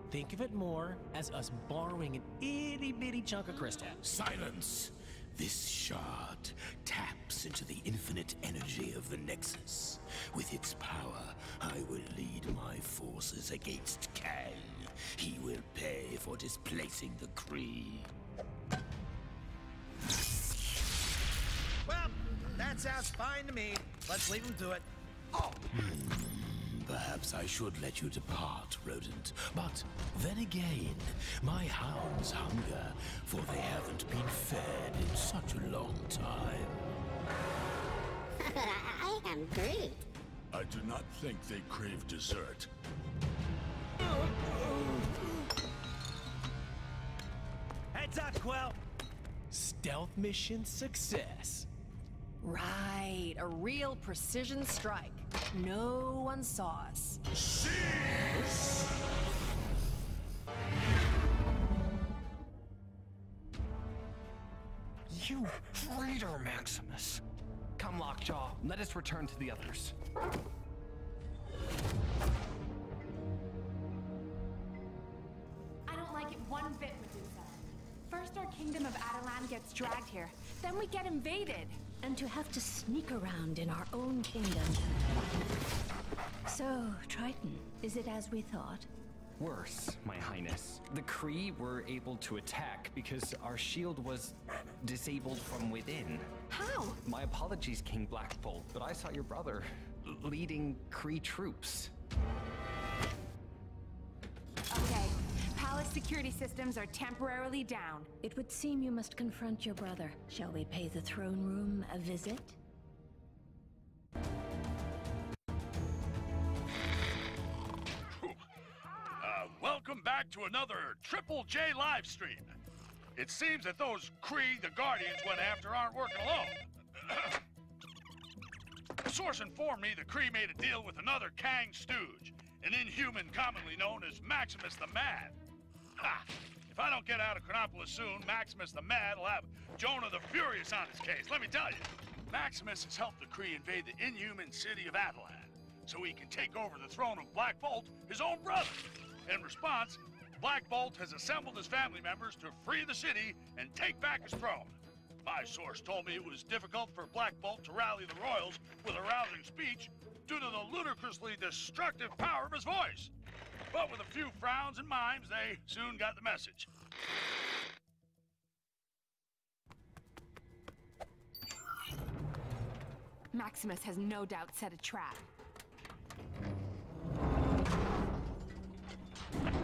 Think of it more as us borrowing an itty-bitty chunk of crystal. Silence! This shard taps into the infinite energy of the Nexus. With its power, I will lead my forces against Kang. He will pay for displacing the Kree. Well, that sounds fine to me. Let's leave him to it. Oh! Perhaps I should let you depart, rodent. But then again, my hounds hunger, for they haven't been fed in such a long time. I am Groot. I do not think they crave dessert. Heads up, Quill. Stealth mission success. Right, a real precision strike. No one saw us. You traitor, Maximus. Come, Lockjaw, let us return to the others. I don't like it one bit, Medusa. First our kingdom of Adelan gets dragged here, then we get invaded. And to have to sneak around in our own kingdom. So, Triton, is it as we thought? Worse, my highness. The Kree were able to attack because our shield was disabled from within. How? My apologies, King Black Bolt, but I saw your brother leading Kree troops. Okay, palace security systems are temporarily down. It would seem you must confront your brother. Shall we pay the throne room a visit? Welcome back to another Triple J live stream. It seems that those Kree the Guardians went after aren't working alone. A source informed me the Kree made a deal with another Kang stooge, an inhuman commonly known as Maximus the Mad. Ha! If I don't get out of Chronopolis soon, Maximus the Mad will have Jonah the Furious on his case, let me tell you. Maximus has helped the Kree invade the inhuman city of Adelan, so he can take over the throne of Black Bolt, his own brother. In response, Black Bolt has assembled his family members to free the city and take back his throne. My source told me it was difficult for Black Bolt to rally the royals with a rousing speech due to the ludicrously destructive power of his voice. But with a few frowns and mimes, they soon got the message. Maximus has no doubt set a trap.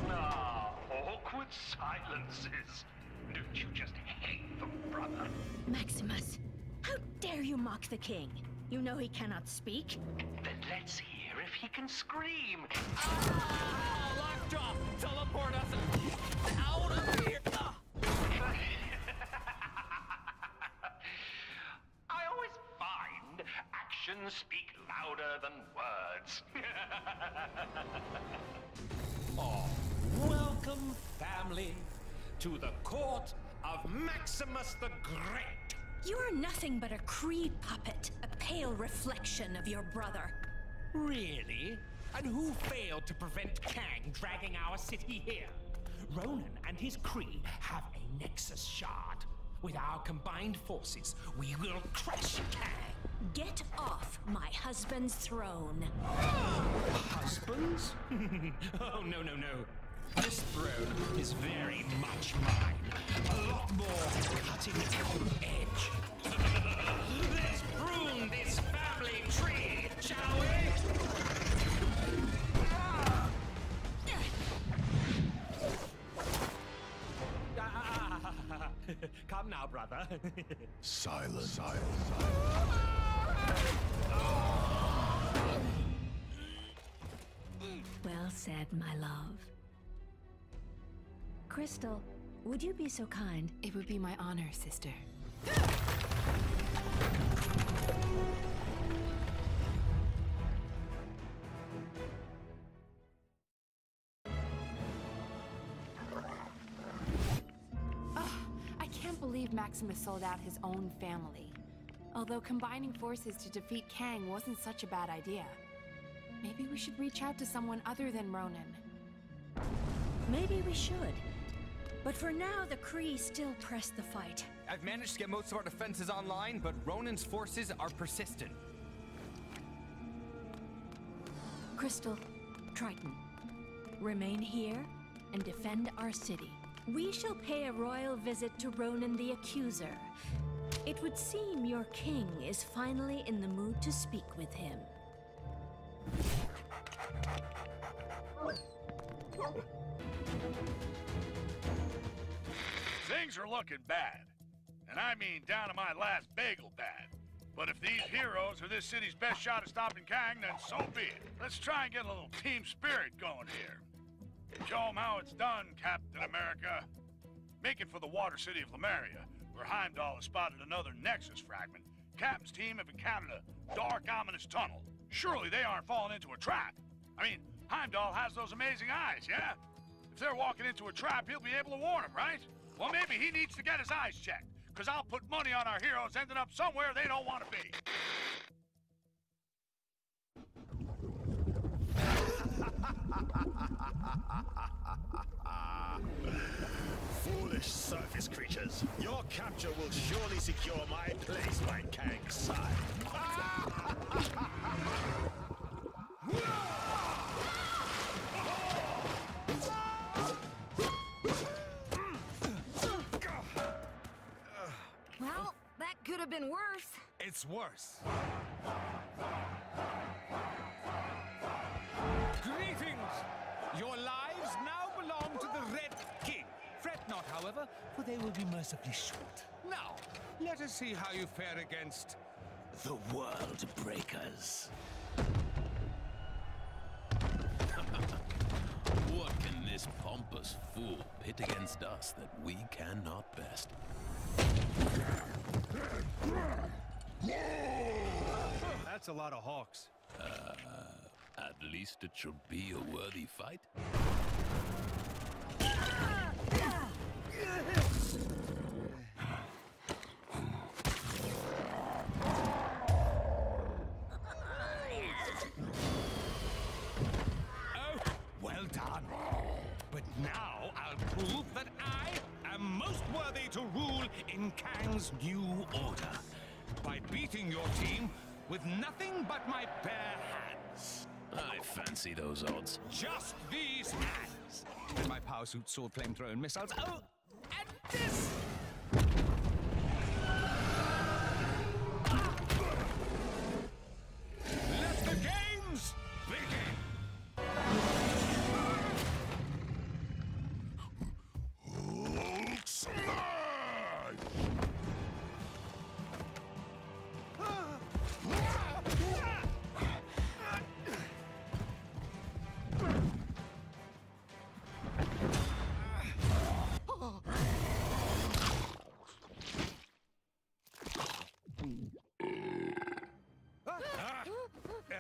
Ah, awkward silences. Don't you just hate them, brother? Maximus, how dare you mock the king? You know he cannot speak. Then let's hear if he can scream. Lockjaw, teleport us out of here! I always find actions speak louder than words. Oh, welcome, family, to the court of Maximus the Great. You are nothing but a Kree puppet, a pale reflection of your brother. Really? And who failed to prevent Kang dragging our city here? Ronan and his Kree have a Nexus Shard. With our combined forces, we will crush Kang. Get off my husband's throne. Husbands? Oh, no, no, no. This throne is very much mine. A lot more cutting edge. Let's prune this family tree, shall we? brother. Silence. Well said, my love. Crystal, would you be so kind? It would be my honor, sister. I can't believe Maximus sold out his own family. Although combining forces to defeat Kang wasn't such a bad idea. Maybe we should reach out to someone other than Ronan. Maybe we should. But for now, the Kree still press the fight. I've managed to get most of our defenses online, but Ronan's forces are persistent. Crystal, Triton, remain here and defend our city. We shall pay a royal visit to Ronan the Accuser. It would seem your king is finally in the mood to speak with him. Things are looking bad. And I mean down to my last bagel bad. But if these heroes are this city's best shot at stopping Kang, then so be it. Let's try and get a little team spirit going here. Show 'em how it's done, Captain America. Make it for the water city of Lemuria, where Heimdall has spotted another Nexus fragment. Captain's team have encountered a dark, ominous tunnel. Surely they aren't falling into a trap. I mean, Heimdall has those amazing eyes, yeah? If they're walking into a trap, he'll be able to warn them, right? Well, maybe he needs to get his eyes checked, because I'll put money on our heroes ending up somewhere they don't want to be. Foolish surface creatures. Your capture will surely secure my place by Kang's side. Well, that could have been worse. It's worse. Greetings! Your lives now belong to the Red King. Fret not, however, for they will be mercifully short. Now, let us see how you fare against the World Breakers. What can this pompous fool pit against us that we cannot best? That's a lot of hawks. At least it should be a worthy fight. Oh, well done. But now I'll prove that I am most worthy to rule in Kang's new order. By beating your team with nothing but my bare hands. I fancy those odds. Just these hands. And my power suit, sword, flamethrower, and missiles. Oh, and this! Let the games begin! Hulk smash!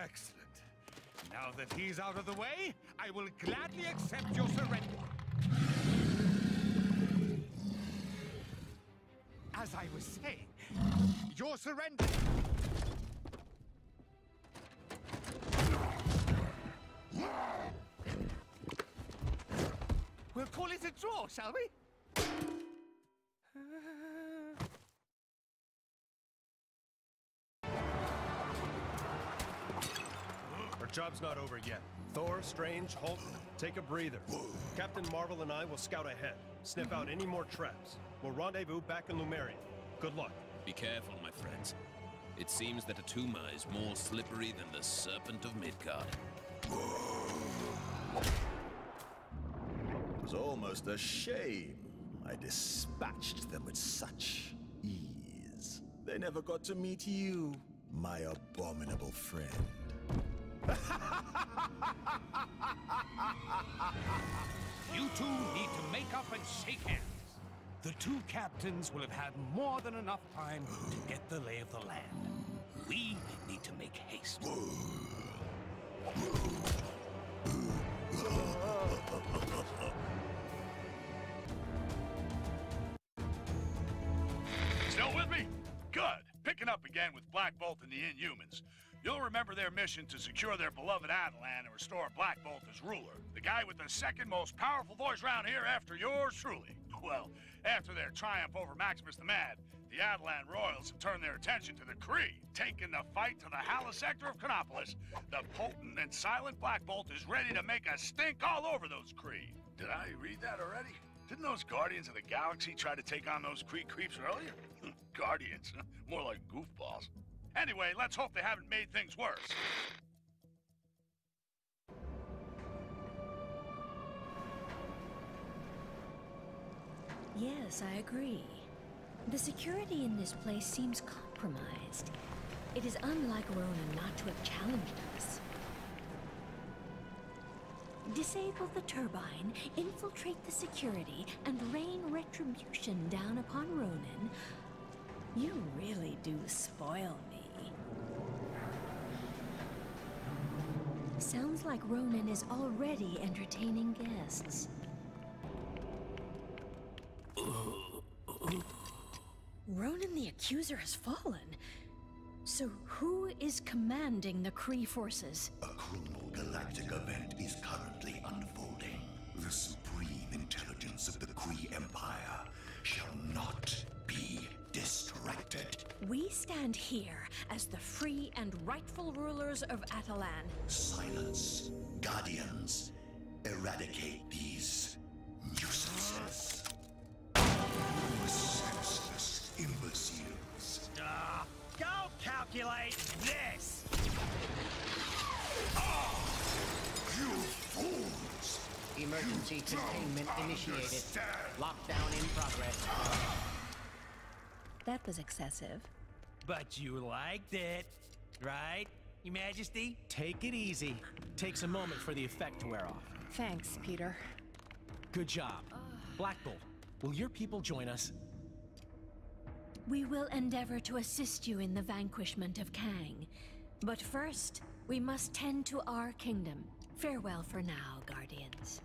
Excellent. Now that he's out of the way, I will gladly accept your surrender. As I was saying, your surrender. We'll call it a draw, shall we? Our job's not over yet. Thor, Strange, Hulk, take a breather. Captain Marvel and I will scout ahead, sniff out any more traps. We'll rendezvous back in Lemuria. Good luck. Be careful, my friends. It seems that Atuma is more slippery than the Serpent of Midgard. It was almost a shame I dispatched them with such ease. They never got to meet you, my abominable friend. You two need to make up and shake hands. The two captains will have had more than enough time to get the lay of the land. We need to make haste. Still with me? Good. Picking up again with Black Bolt and the Inhumans. You'll remember their mission to secure their beloved Attilan and restore Black Bolt as ruler. The guy with the second most powerful voice around here after yours truly. Well, after their triumph over Maximus the Mad, the Attilan royals have turned their attention to the Kree, taking the fight to the Hala sector of Chronopolis. The potent and silent Black Bolt is ready to make a stink all over those Kree. Did I read that already? Didn't those Guardians of the Galaxy try to take on those Kree creeps earlier? Guardians, more like goofballs. Anyway, let's hope they haven't made things worse. Yes, I agree. The security in this place seems compromised. It is unlike Ronan not to have challenged us. Disable the turbine, infiltrate the security, and rain retribution down upon Ronan. You really do spoil me. Sounds like Ronan is already entertaining guests. Ronan the Accuser has fallen. So who is commanding the Kree forces? A criminal galactic event is currently unfolding. The supreme intelligence of the Kree Empire shall not be distracted. We stand here as the free and rightful rulers of Attilan. Silence, Guardians. Eradicate these nuisances. Senseless imbeciles. Go calculate this! You fools! Emergency containment initiated. Lockdown in progress. That was excessive. But you liked it, right, Your Majesty? Take it easy. Takes a moment for the effect to wear off. Thanks, Peter. Good job. Black Bolt, will your people join us? We will endeavor to assist you in the vanquishment of Kang. But first, we must tend to our kingdom. Farewell for now, Guardians.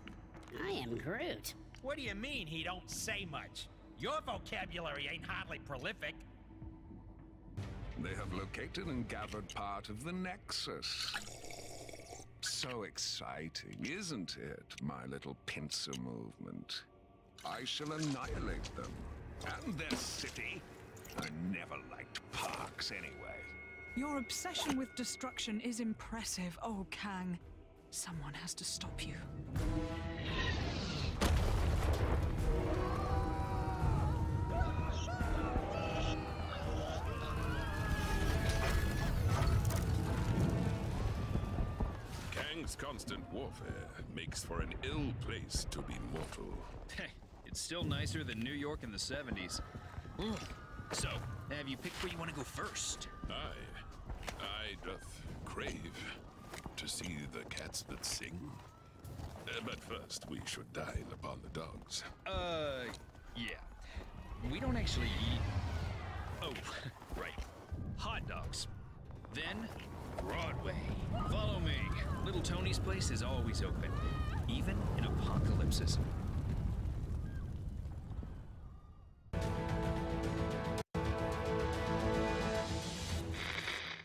I am Groot. What do you mean he don't say much? Your vocabulary ain't hardly prolific. They have located and gathered part of the Nexus. So exciting, isn't it, my little pincer movement? I shall annihilate them. And their city. I never liked parks anyway. Your obsession with destruction is impressive, oh Kang. Someone has to stop you. Kang's constant warfare makes for an ill place to be mortal. Hey, it's still nicer than New York in the 70s. So, have you picked where you want to go first? I doth crave to see the cats that sing. But first, we should dine upon the dogs. Yeah. We don't actually eat... Oh, right. Hot dogs. Then, Broadway. Follow me. Little Tony's place is always open, even in apocalypses.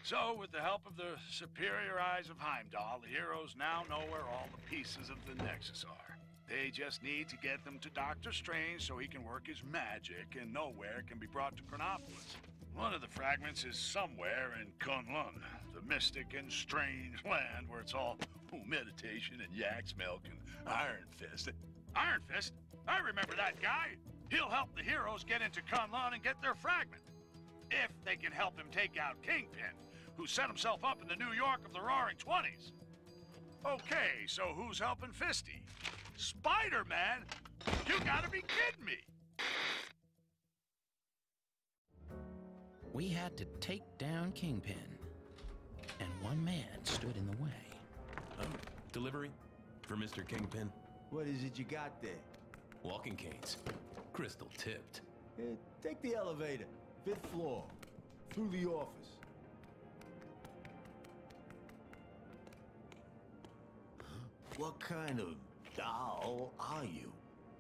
So, with the help of the superior eyes of Heimdall, the heroes now know where all the pieces of the Nexus are. They just need to get them to Doctor Strange so he can work his magic and know where it can be brought to Chronopolis. One of the fragments is somewhere in Kunlun, the mystic and strange land where it's all meditation and yak's milk and Iron Fist. Iron Fist? I remember that guy. He'll help the heroes get into Kunlun and get their fragment. If they can help him take out Kingpin, who set himself up in the New York of the Roaring '20s. Okay, so who's helping Fisty? Spider-Man? You gotta be kidding me! We had to take down Kingpin, and one man stood in the way. Delivery for Mr. Kingpin. What is it you got there? Walking canes. Crystal tipped. Take the elevator. 5th floor. Through the office. What kind of doll are you?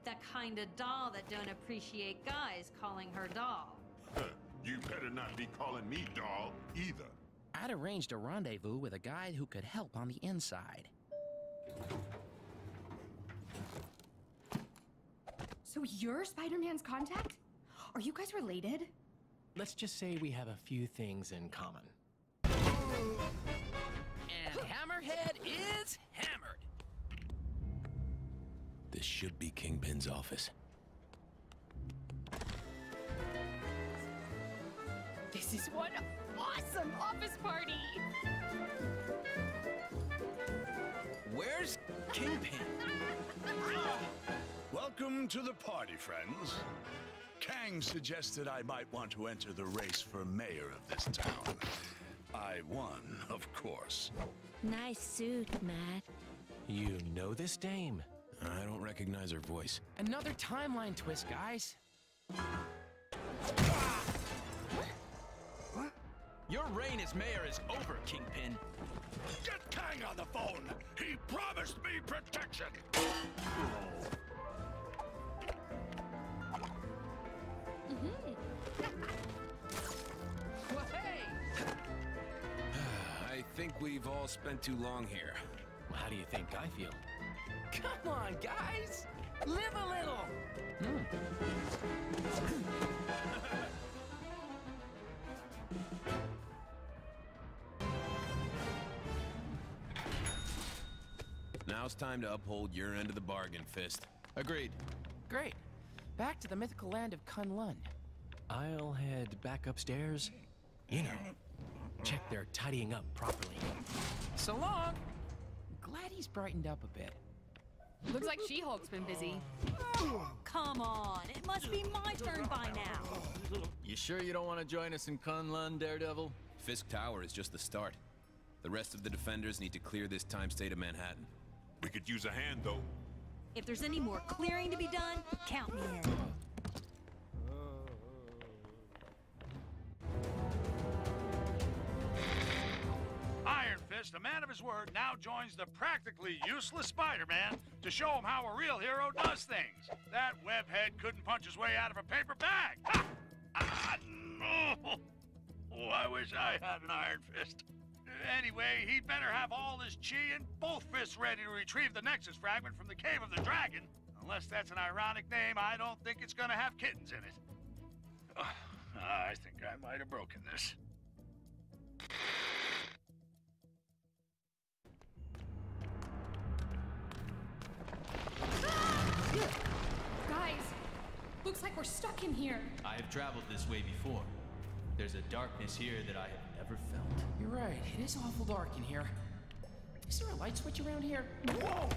The kind of doll that don't appreciate guys calling her doll. You better not be calling me doll either. I'd arranged a rendezvous with a guy who could help on the inside. So you're Spider-Man's contact? Are you guys related? Let's just say we have a few things in common. And Hammerhead is hammered. This should be Kingpin's office. This is one awesome office party! Where's Kingpin? Welcome to the party, friends. Kang suggested I might want to enter the race for mayor of this town. I won, of course. Nice suit, Matt. You know this dame? I don't recognize her voice. Another timeline twist, guys. Your reign as mayor is over, Kingpin. Get Kang on the phone! He promised me protection! Well, hey! I think we've all spent too long here. Well, how do you think I feel? Come on, guys! Live a little! Now it's time to uphold your end of the bargain, Fist. Agreed. Great. Back to the mythical land of Kunlun. I'll head back upstairs. You know, check they're tidying up properly. So long! Glad he's brightened up a bit. Looks like She-Hulk's been busy. Come on, it must be my turn by now. You sure you don't want to join us in Kunlun, Daredevil? Fisk Tower is just the start. The rest of the defenders need to clear this time state of Manhattan. We could use a hand, though. If there's any more clearing to be done, count me in. Iron Fist, a man of his word, now joins the practically useless Spider-Man to show him how a real hero does things. That webhead couldn't punch his way out of a paper bag. Ha! Ah, no! Oh, I wish I had an Iron Fist. Anyway, he'd better have all his chi and both fists ready to retrieve the Nexus fragment from the Cave of the Dragon. Unless that's an ironic name, I don't think it's gonna have kittens in it. I think I might have broken this. Guys, looks like we're stuck in here. I have traveled this way before. There's a darkness here that I have never felt. You're right, it is awful dark in here. Is there a light switch around here? Whoa!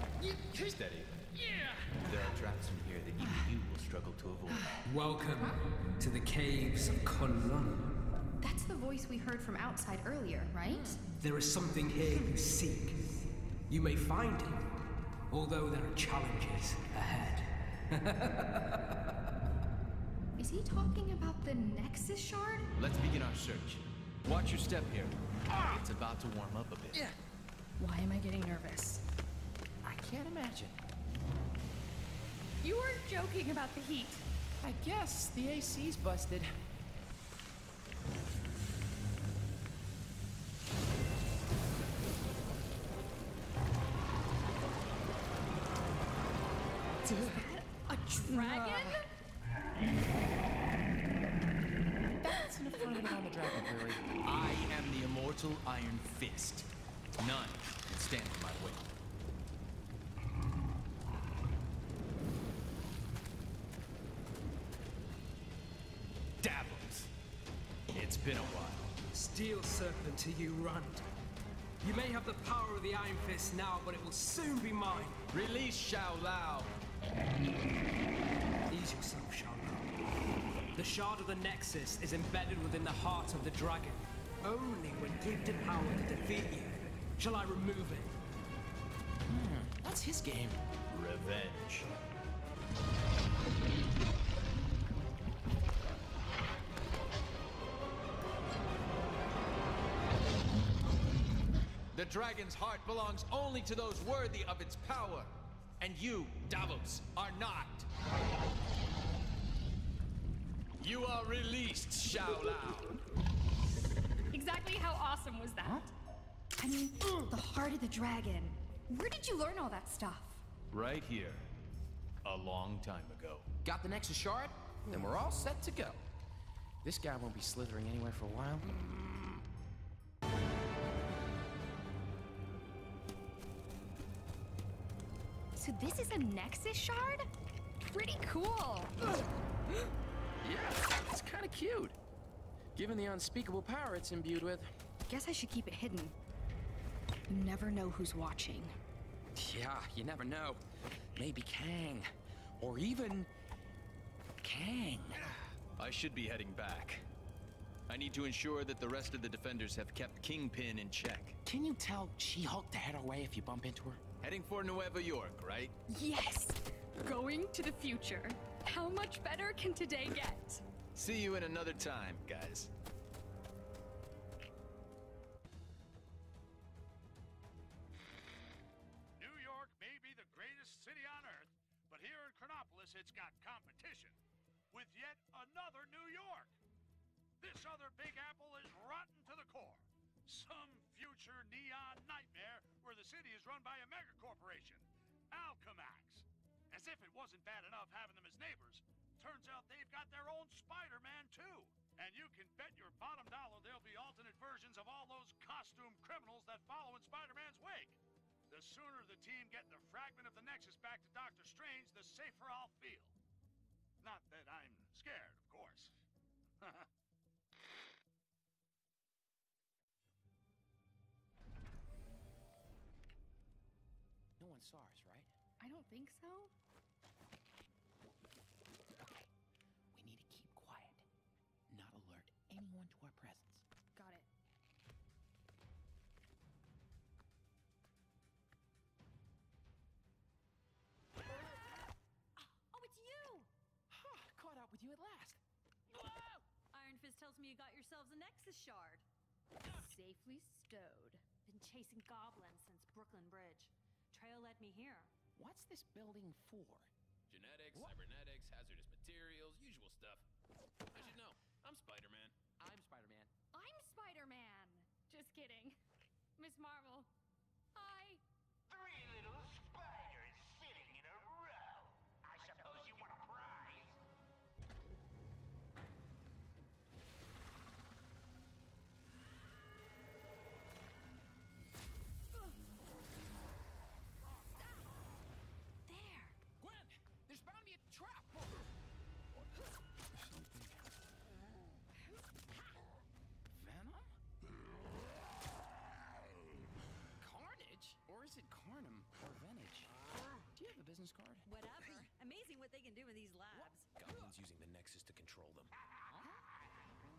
Steady. Yeah! There are traps in here that even you will struggle to avoid. Welcome to the caves of Kunlun. That's the voice we heard from outside earlier, right? There is something here you seek. You may find it, although there are challenges ahead. Is he talking about the Nexus Shard? Let's begin our search. Watch your step here. It's about to warm up a bit. Yeah. Why am I getting nervous? I can't imagine. You weren't joking about the heat. I guess the AC's busted. Is that a dragon? That's an affirmative on the dragon, really. I am the immortal Iron Fist. None can stand in my way. Dabbles. It's been a while. Steel serpent to you, Runt. You may have the power of the Iron Fist now, but it will soon be mine. Release Shao Lao. Ease yourself, Shao Lao. The shard of the Nexus is embedded within the heart of the dragon. Only when gifted power to defeat you shall I remove it. That's his game. Revenge. The dragon's heart belongs only to those worthy of its power. And you, Davos, are not. You are released, Shao Lao. Exactly how awesome was that? I mean, the heart of the dragon. Where did you learn all that stuff? Right here. A long time ago. Got the Nexus Shard? Then we're all set to go. This guy won't be slithering anywhere for a while. So this is a Nexus Shard? Pretty cool. Yeah, it's kind of cute. Given the unspeakable power it's imbued with. Guess I should keep it hidden. You never know who's watching. Yeah, you never know. Maybe Kang. Or even... Kang. I should be heading back. I need to ensure that the rest of the defenders have kept Kingpin in check. Can you tell She-Hulk to head her way if you bump into her? Heading for Nueva York, right? Yes! Going to the future. How much better can today get? See you in another time, guys. New York may be the greatest city on Earth, but here in Chronopolis it's got competition with yet another New York. This other Big Apple is rotten to the core. Some future neon nightmare where the city is run by a megacorporation, Alchemax. As if it wasn't bad enough having them as neighbors, turns out they've got their own Spider-Man too. And you can bet your bottom dollar there'll be alternate versions of all those costume criminals that follow in Spider-Man's wake. The sooner the team get the fragment of the Nexus back to Doctor Strange, the safer I'll feel. Not that I'm scared, of course. No one saw us, right? I don't think so. Okay. We need to keep quiet. Not alert anyone to our presence. Got it. Oh, it's you! Caught up with you at last. Whoa! Iron Fist tells me you got yourselves a Nexus Shard. Safely stowed. Been chasing goblins since Brooklyn Bridge. Trail led me here. What's this building for? Genetics, cybernetics, hazardous materials, usual stuff. I should know. I'm Spider-Man. I'm Spider-Man. I'm Spider-Man. Just kidding. Miss Marvel. Hi. 3 little spiders sitting in a row. I suppose you want a prize? There! Gwen! There's bound to be a trap! Venom? Carnage? Or is it Carnum or Venage? Do you have a business card? Whatever. Amazing what they can do in these labs. Goblin's using the Nexus to control them.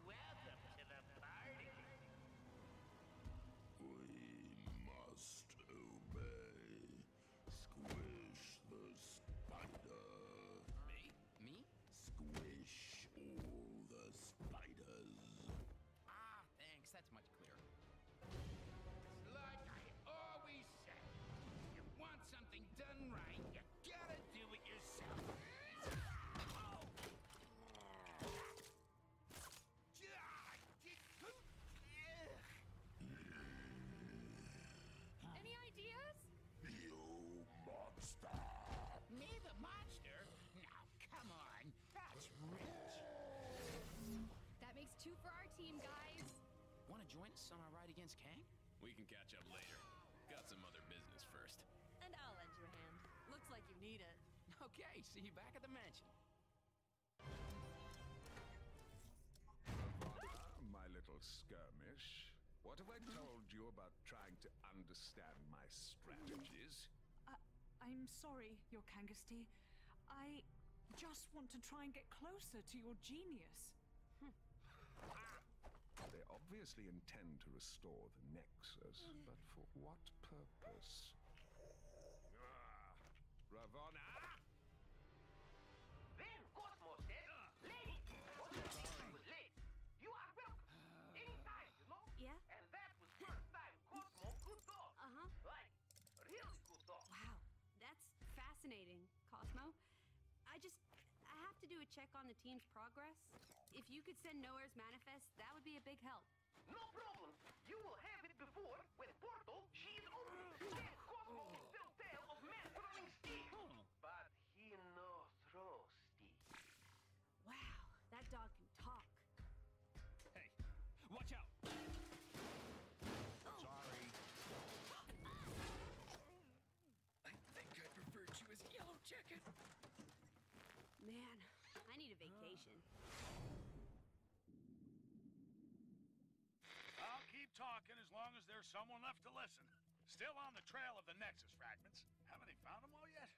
Welcome to the party. We must obey. Squish the spider. Me? Squish all the spiders. Ah, thanks. That's much clearer. Like I always say, you want something done right, you gotta do it yourself. Any ideas? You monster! Me the monster? Now come on, that's rich. That makes 2 for our team, guys. Want to join us on our ride against Kang? We can catch up later. Got some other business first. And I'll lend you a hand. Looks like you need it. Okay, see you back at the mansion. My little skirmish. What have I told you about trying to understand my strategies? I'm sorry, Your Kangasty. I just want to try and get closer to your genius. They obviously intend to restore the Nexus, but for what purpose? Ravonna! Then Cosmos said, lady, what the thing was late. You are welcome. Anytime, you know? Yeah? And that was first time Cosmo could talk. Uh-huh. Like, really could talk. Wow, that's fascinating, Cosmo. I have to do a check on the team's progress. If you could send Nowhere's manifest, that would be a big help. No problem. You will have it before, when Portal, she is open. Then Cosmo can still tell of men throwing steam. But he no throw steam. Wow, that dog can talk. Hey, watch out! Sorry. I think I preferred you as Yellow Jacket. Man, I need a vacation. I'll keep talking as long as there's someone left to listen. Still on the trail of the Nexus fragments. Haven't they found them all yet?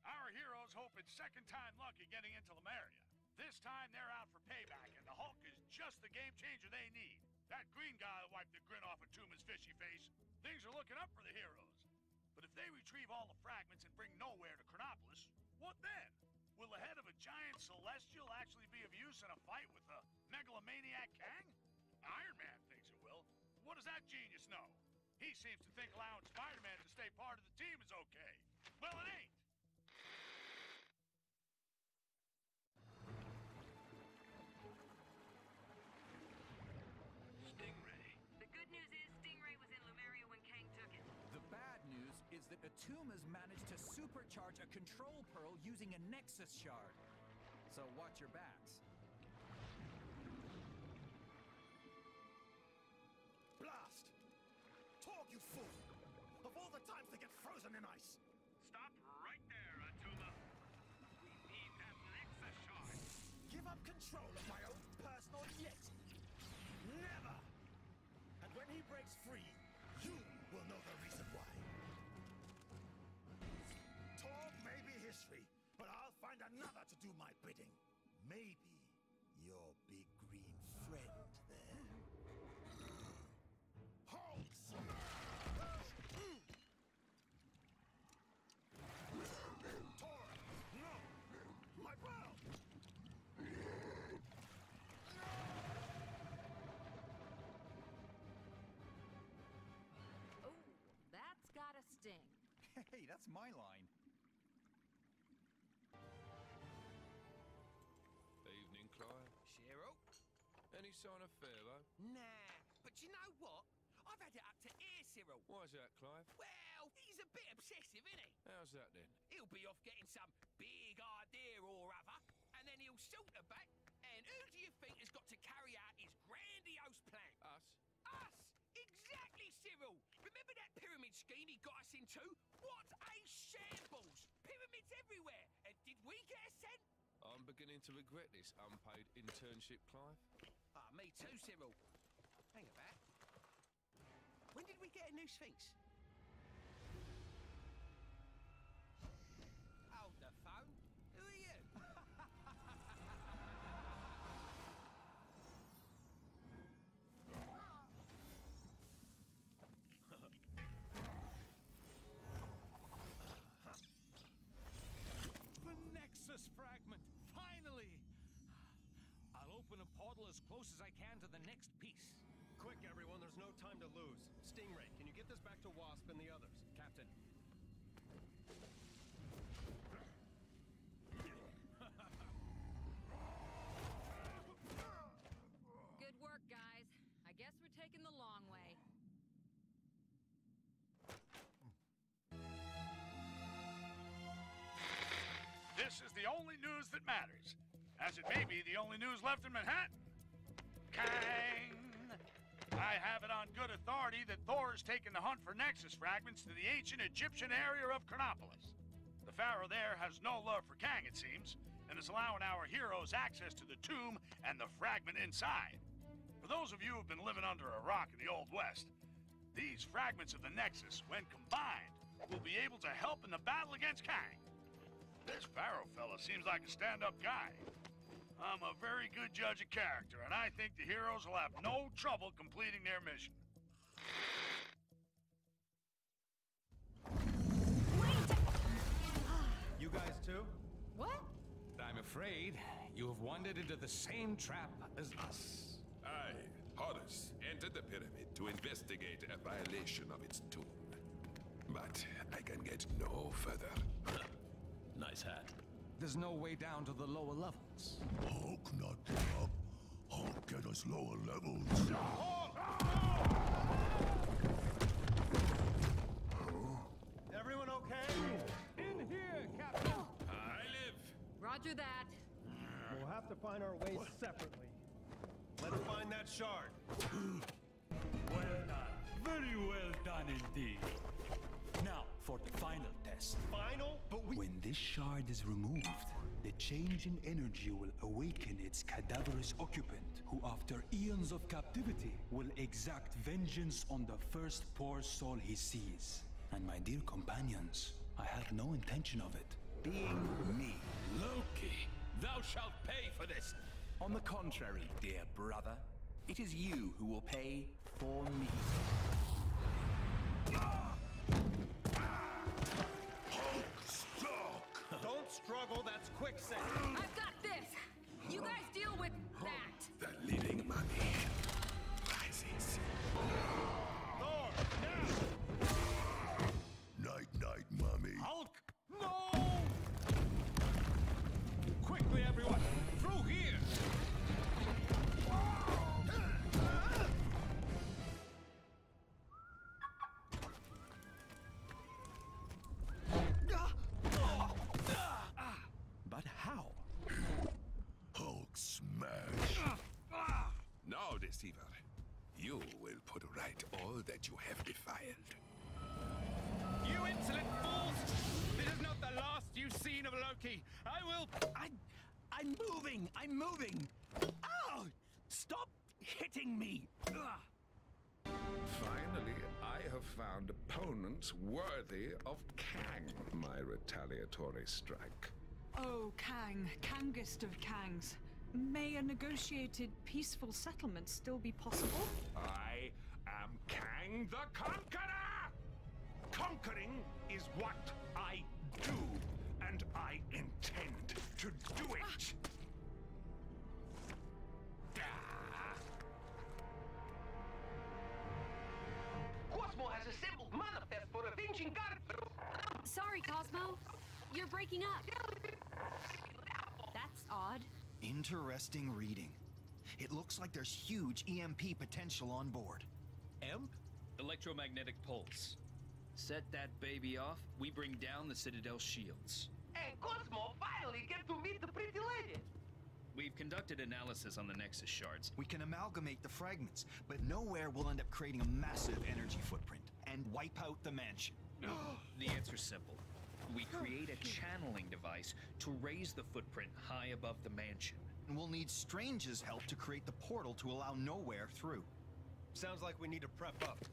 Our heroes hope it's second time lucky getting into Lemuria. This time they're out for payback, and the Hulk is just the game changer they need. That green guy will wipe the grin off of Tuma's fishy face. Things are looking up for the heroes. But if they retrieve all the fragments and bring Nowhere to Chronopolis, what then? Will the head of a giant celestial actually be of use in a fight with a megalomaniac Kang? Iron Man thinks it will. What does that genius know? He seems to think allowing Spider-Man to stay part of the team is okay. Well, it ain't. Stingray. The good news is Stingray was in Lemuria when Kang took it. The bad news is that Atuma's managed to supercharge a control pearl using a Nexus Shard. So watch your backs. Blast! Talk, you fool! Of all the times to get frozen in ice! Stop right there, Atuma. We need that Nexus Shard. Give up control of my own personal Yeti! Never! And when he breaks free, you will know the reason why. Talk may be history, but I'll find another to do my bidding. Maybe your big green friend there. Hulk smash! Thor! No! My bro! Oh, that's gotta sting. Hey, that's my line. Evening, Clive. Shiro? Any sign of Pharaoh? Nah, but you know what? I've had it up to here, Cyril. Why's that, Clive? Well, he's a bit obsessive, isn't he? How's that then? He'll be off getting some big idea or other, and then he'll saunter back. And who do you think has got to carry out his grandiose plan? Us? Us! Exactly, Cyril! Remember that pyramid scheme he got us into? What a shambles! Pyramids everywhere! And did we get a cent? I'm beginning to regret this unpaid internship, Clive. Ah, me too, Cyril. Hang about. When did we get a new Sphinx? Hold the phone. Who are you? The Nexus fragment! Finally! I'll open a portal as close as I can to the next piece. Quick, everyone, there's no time to lose. Stingray, can you get this back to Wasp and the others? Captain. Good work, guys. I guess we're taking the long way. This is the only news that matters, as it may be the only news left in Manhattan. Kang! I have it on good authority that Thor is taking the hunt for Nexus fragments to the ancient Egyptian area of Chronopolis. The Pharaoh there has no love for Kang, it seems, and is allowing our heroes access to the tomb and the fragment inside. For those of you who've been living under a rock in the Old West, these fragments of the Nexus, when combined, will be able to help in the battle against Kang. This Pharaoh fella seems like a stand-up guy. I'm a very good judge of character, and I think the heroes will have no trouble completing their mission. You guys too? What? I'm afraid you have wandered into the same trap as us. I, Horus, entered the pyramid to investigate a violation of its tomb. But I can get no further. Nice hat. There's no way down to the lower levels. Hulk not get up. Hulk get us lower levels. Everyone okay? In here, Captain! I live. Roger that. We'll have to find our ways separately. Let's find that shard. Well done. Very well done indeed. Now, for the final test. Final? But when this shard is removed, the change in energy will awaken its cadaverous occupant, who after eons of captivity will exact vengeance on the first poor soul he sees. And my dear companions, I have no intention of it being me. Loki, thou shalt pay for this. On the contrary, dear brother, it is you who will pay for me. Don't struggle, that's quicksand. I've got this. You guys deal with that. The living mummy rises. Thor, now! Night, night, mummy. Hulk! No! Quickly, everyone! Through here! But how? Hulk smash. Now, deceiver, you will put right all that you have defiled. You insolent fools! This is not the last you've seen of Loki. I'm moving! I'm moving! Ow! Stop hitting me! Finally, I have found opponents worthy of Kang, my retaliatory strike. Oh, Kang, Kangest of Kangs. May a negotiated peaceful settlement still be possible? I am Kang the Conqueror! Conquering is what I do, and I intend to do it. Cosmo has assembled manifest for avenging God. Sorry, Cosmo. You're breaking up. That's odd. Interesting reading. It looks like there's huge EMP potential on board. EMP? Electromagnetic pulse. Set that baby off, we bring down the Citadel shields. And Cosmo finally get to meet the pretty lady. We've conducted analysis on the Nexus Shards. We can amalgamate the fragments, but nowhere we'll end up creating a massive energy footprint and wipe out the mansion. The answer's simple. We create a channeling device to raise the footprint high above the mansion. And we'll need Strange's help to create the portal to allow Nowhere through. Sounds like we need to prep up.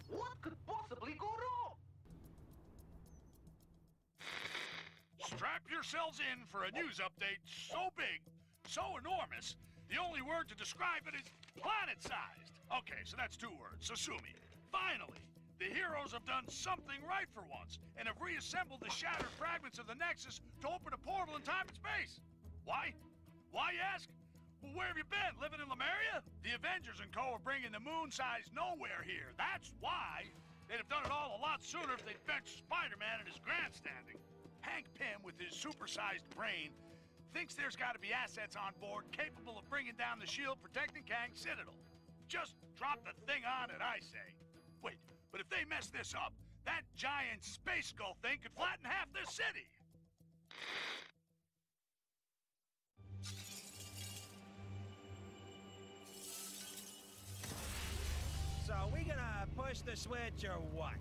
What could possibly go wrong? Strap yourselves in for a news update so big, so enormous, the only word to describe it is planet-sized. Okay, so that's 2 words, Sasumi. Finally, the heroes have done something right for once, and have reassembled the shattered fragments of the Nexus to open a portal in time and space. Why? Why, you ask? Well, where have you been? Living in Lemuria? The Avengers and co. are bringing the moon-sized Nowhere here. That's why. They'd have done it all a lot sooner if they'd benched Spider-Man and his grandstanding. Hank Pym, with his supersized brain, thinks there's got to be assets on board capable of bringing down the shield protecting Kang's Citadel. Just drop the thing on it, I say. Wait, but if they mess this up, that giant space skull thing could flatten half this city. So, are we gonna push the switch or what?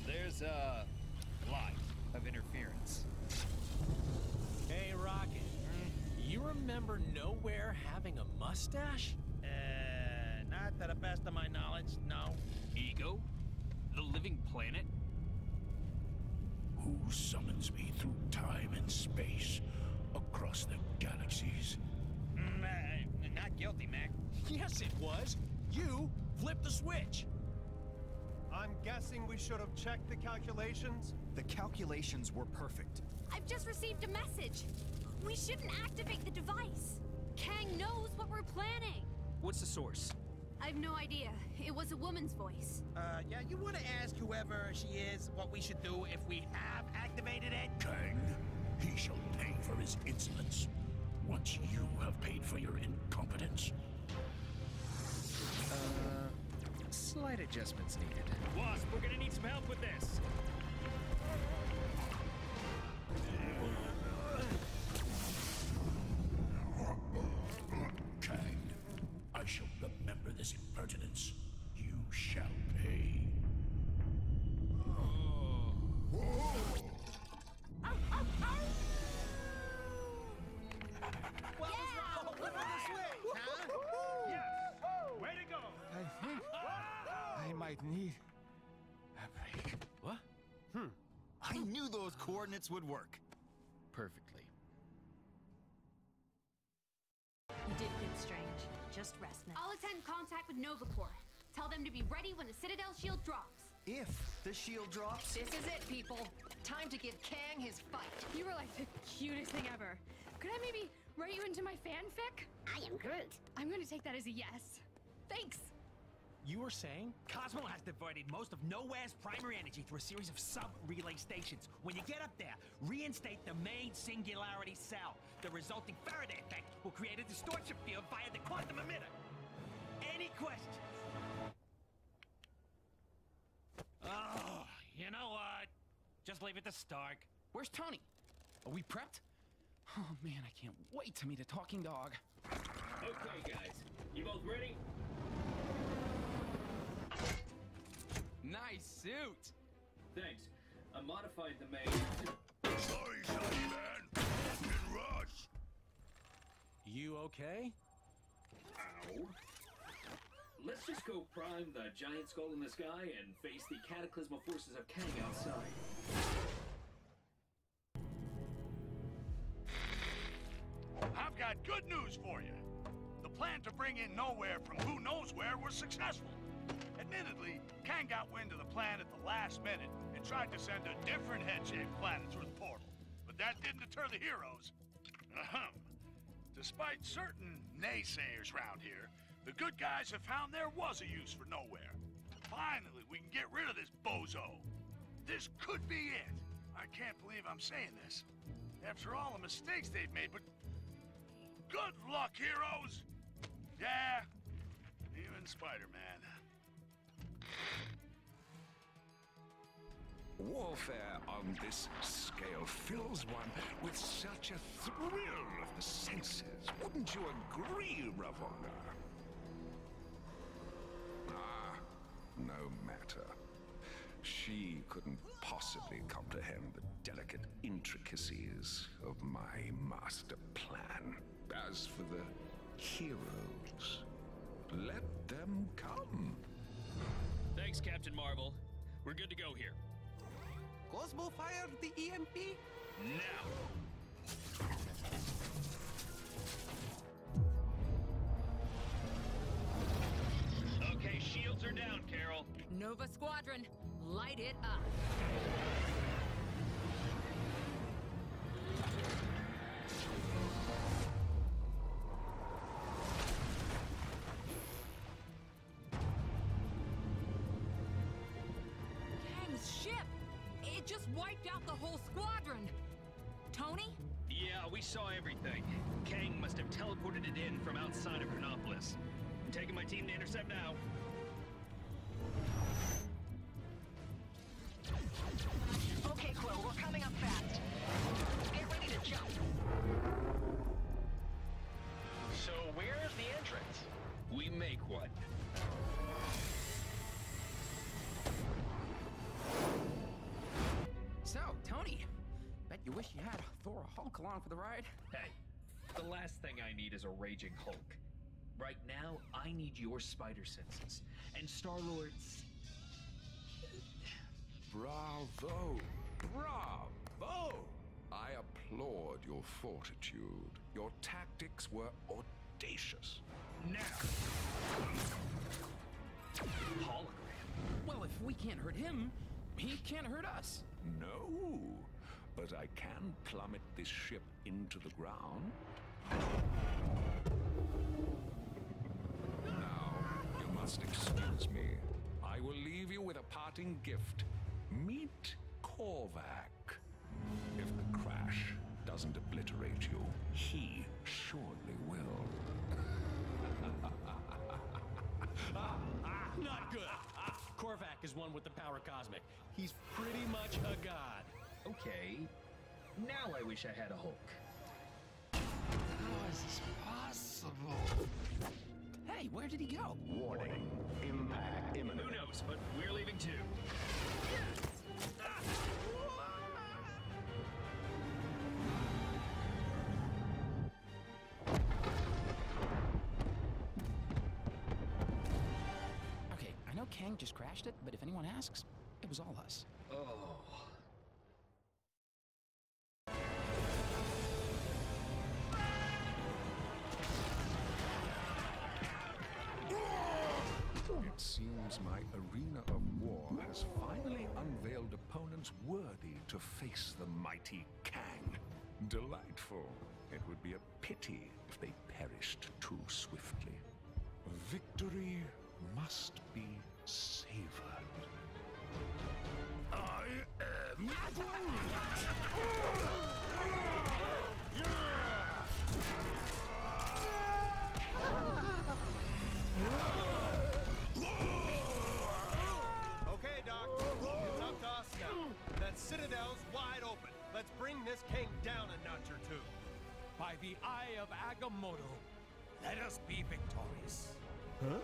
There's a lot of interference. Hey, Rocket. You remember Nowhere having a mustache? Not to the best of my knowledge, no. Ego? The living planet? Who summons me through time and space, across the galaxies? Not guilty, Mac. Yes, it was. You flipped the switch. I'm guessing we should have checked the calculations? The calculations were perfect. I've just received a message. We shouldn't activate the device. Kang knows what we're planning. What's the source? I have no idea. It was a woman's voice. Yeah, you want to ask whoever she is what we should do if we have activated it? Kang, he shall pay for his insolence. Once you have paid for your incompetence. Slight adjustments needed. Wasp, we're gonna need some help with this. Kang, I shall remember this impertinence. You shall pay. What was wrong with the switch, huh? Yes! Way to go! I think I might need a break. What? I knew those coordinates would work. Perfectly. You did good, Strange. Just rest now. I'll attend contact with Nova Corps. Tell them to be ready when the Citadel shield drops. If the shield drops... This is it, people. Time to give Kang his fight. You were like the cutest thing ever. Could I maybe write you into my fanfic? I am Groot. I'm gonna take that as a yes. Thanks. You were saying? Cosmo has diverted most of Nowhere's primary energy through a series of sub-relay stations. When you get up there, reinstate the main singularity cell. The resulting Faraday effect will create a distortion field via the quantum emitter. Any questions? Oh, you know what? Just leave it to Stark. Where's Tony? Are we prepped? Oh man, I can't wait to meet a talking dog. Okay, guys. You both ready? Nice suit! Thanks. I modified the main... Sorry, Sonny Man. In rush. You okay? Ow. Let's just go prime the giant skull in the sky and face the cataclysmal forces of Kang outside. I've got good news for you. The plan to bring in Nowhere from who knows where was successful. Admittedly, Kang got wind of the plan at the last minute and tried to send a different head-shaped planet through the portal. But that didn't deter the heroes. Ahem. Despite certain naysayers round here, the good guys have found there was a use for Nowhere. Finally, we can get rid of this bozo. This could be it. I can't believe I'm saying this. After all the mistakes they've made, but... Good luck, heroes! Yeah, even Spider-Man. Warfare on this scale fills one with such a thrill of the senses. Wouldn't you agree, Ravonna? Ah, no matter. She couldn't possibly comprehend the delicate intricacies of my master plan. As for the heroes, let them come. Thanks, Captain Marvel. We're good to go here. Cosmo fired the EMP? Now! Okay, shields are down, Carol. Nova Squadron, light it up. Kang's ship! It just wiped out the whole squadron! Tony? Yeah, we saw everything. Kang must have teleported it in from outside of Chronopolis. I'm taking my team to intercept now. Okay, Quill, we're coming up fast. Get ready to jump. So where's the entrance? We make one. So, Tony, bet you wish you had Thor or Hulk along for the ride? Hey, the last thing I need is a raging Hulk. Right now, I need your spider senses. And Star-Lord's... Bravo! Bravo! I applaud your fortitude. Your tactics were audacious. Now! Hologram. Well, if we can't hurt him, he can't hurt us. No, but I can plummet this ship into the ground. Now, you must excuse me. I will leave you with a parting gift. Meet Korvac. If the crash doesn't obliterate you, he surely will. Not good. Korvac is one with the power cosmic. He's pretty much a god. Okay. Now I wish I had a Hulk. How is this possible? Hey, where did he go? Warning. Impact imminent. Who knows, but we're leaving too. Okay, I know Kang just crashed it, but if anyone asks, it was all us. Oh. It seems my arena of war has finally unveiled opponents worthy to face the mighty Kang. Delightful. It would be a pity if they perished too swiftly. Victory must be savored. I am Okay, Doc. It's up to us now. That Citadel's wide open. Let's bring this king down a notch or two. By the eye of Agamotto, let us be victorious. Huh?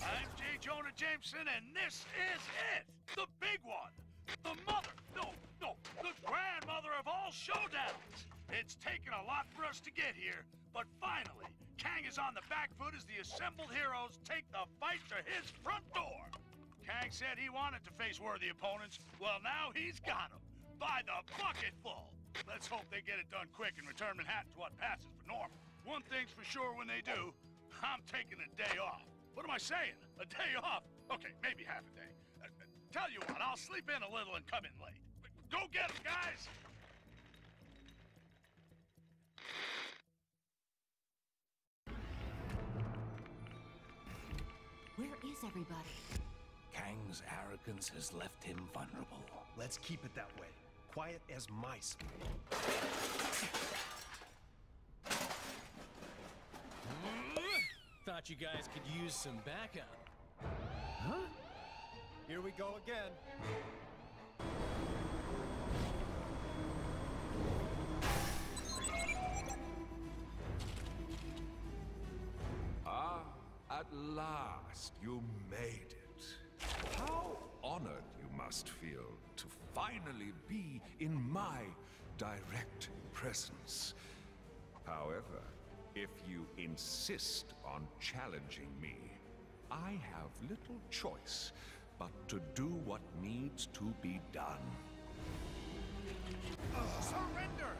I'm J. Jonah Jameson, and this is it! The big one! The mother, the grandmother of all showdowns! It's taken a lot for us to get here, but finally, Kang is on the back foot as the assembled heroes take the fight to his front door! Kang said he wanted to face worthy opponents. Well, now he's got them. By the bucketful! Let's hope they get it done quick and return Manhattan to what passes for normal. One thing's for sure when they do, I'm taking a day off. What am I saying? A day off? Okay, maybe half a day. Tell you what, I'll sleep in a little and come in late. Go get them, guys! Where is everybody? Kang's arrogance has left him vulnerable. Let's keep it that way. Quiet as mice. Thought you guys could use some backup. Huh? Here we go again. Ah, at last you made it. How honored you must feel to finally be in my direct presence. However, if you insist on challenging me, I have little choice but to do what needs to be done. Surrender!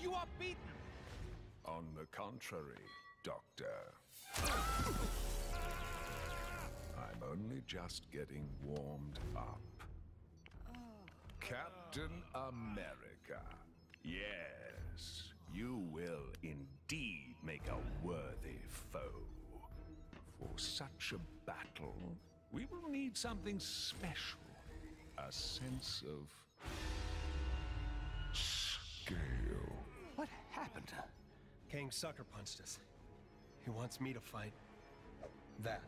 You are beaten! On the contrary, Doctor. I'm only just getting warmed up. Captain America. Yes, you will indeed make a worthy foe. For such a battle, we will need something special. A sense of scale. What happened? Kang sucker punched us. He wants me to fight that.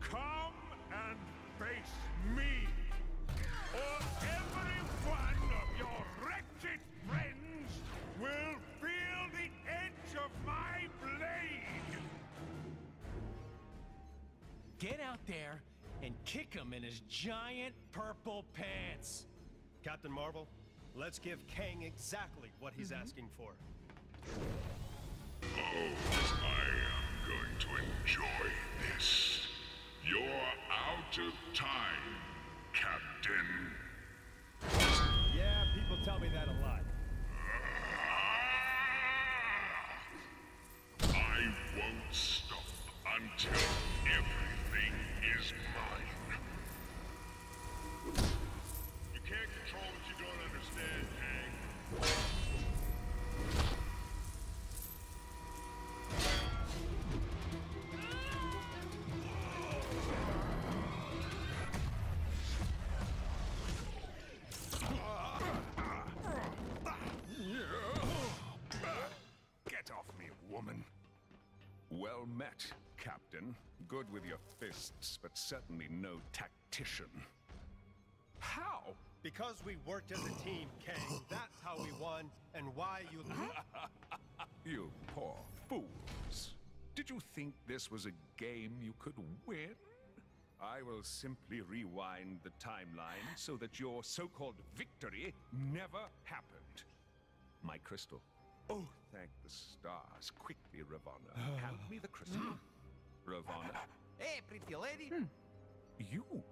Come and face me, or every one of your wretched friends there and kick him in his giant purple pants. Captain Marvel, let's give Kang exactly what he's asking for. Oh, I am going to enjoy this. You're out of time, Captain. Yeah, people tell me that a lot. I won't stop until everything is mine. You can't control what you don't understand, Kang. Get off me, woman. Well met, Captain. Good with your fists, but certainly no tactician. How? Because we worked as a team, Kang. That's how we won, and why you... You poor fools. Did you think this was a game you could win? I will simply rewind the timeline so that your so-called victory never happened. My crystal. Oh, thank the stars. Quickly, Ravonna. Hand me the crystal. Ravonna. Hey, pretty lady. You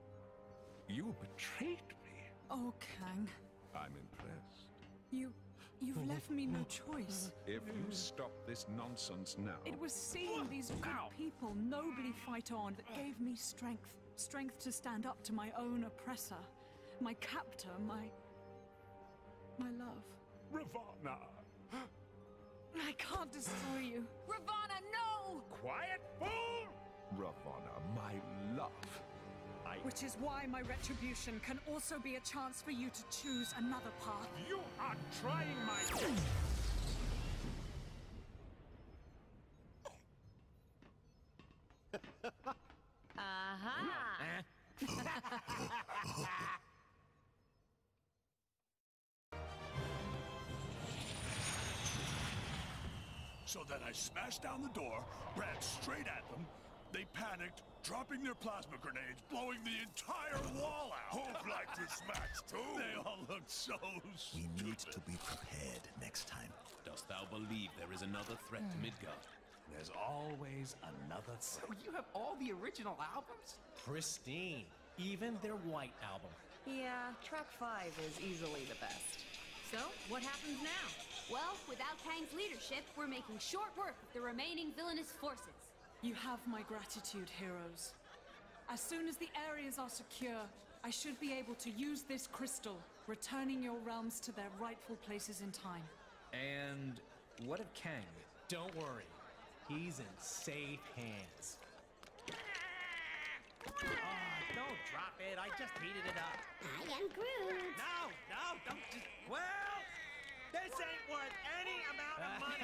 betrayed me. Oh, Kang. I'm impressed. You've left me no choice. If you stop this nonsense now... It was seeing these good people nobly fight on that gave me strength. Strength to stand up to my own oppressor. My captor, my love. Ravonna! I can't destroy you. Ravonna, no! Quiet, fool! Ravonna, my love. Which is why my retribution can also be a chance for you to choose another path. You are trying my... So then I smashed down the door, ran straight at them. They panicked, dropping their plasma grenades, blowing the entire wall out. Who'd like to smash too? They all look so We need to be prepared next time. Dost thou believe there is another threat to Midgard? There's always another threat. So you have all the original albums? Pristine. Even their White album. Yeah, track 5 is easily the best. So, what happens now? Well, without Kang's leadership, we're making short work of the remaining villainous forces. You have my gratitude, heroes. As soon as the areas are secure, I should be able to use this crystal, returning your realms to their rightful places in time. And what of Kang? Don't worry. He's in safe hands. Oh, don't drop it. I just heated it up. I am Groot. No, don't just... Well, this ain't worth any amount of money.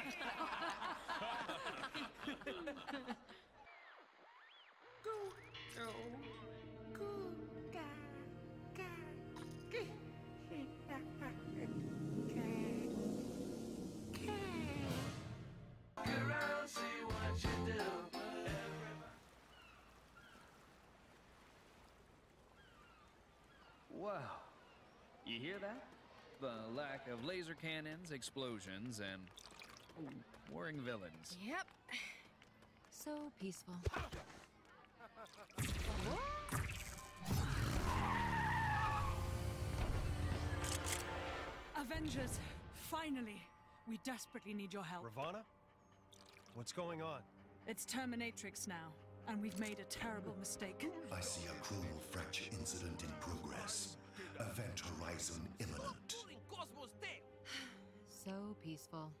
Wow. You hear that? The lack of laser cannons, explosions, and warring villains. Yep. So peaceful. Avengers, finally! We desperately need your help. Ravonna? What's going on? It's Terminatrix now, and we've made a terrible mistake. I see a chronal fracture incident in progress. Event horizon imminent. So peaceful.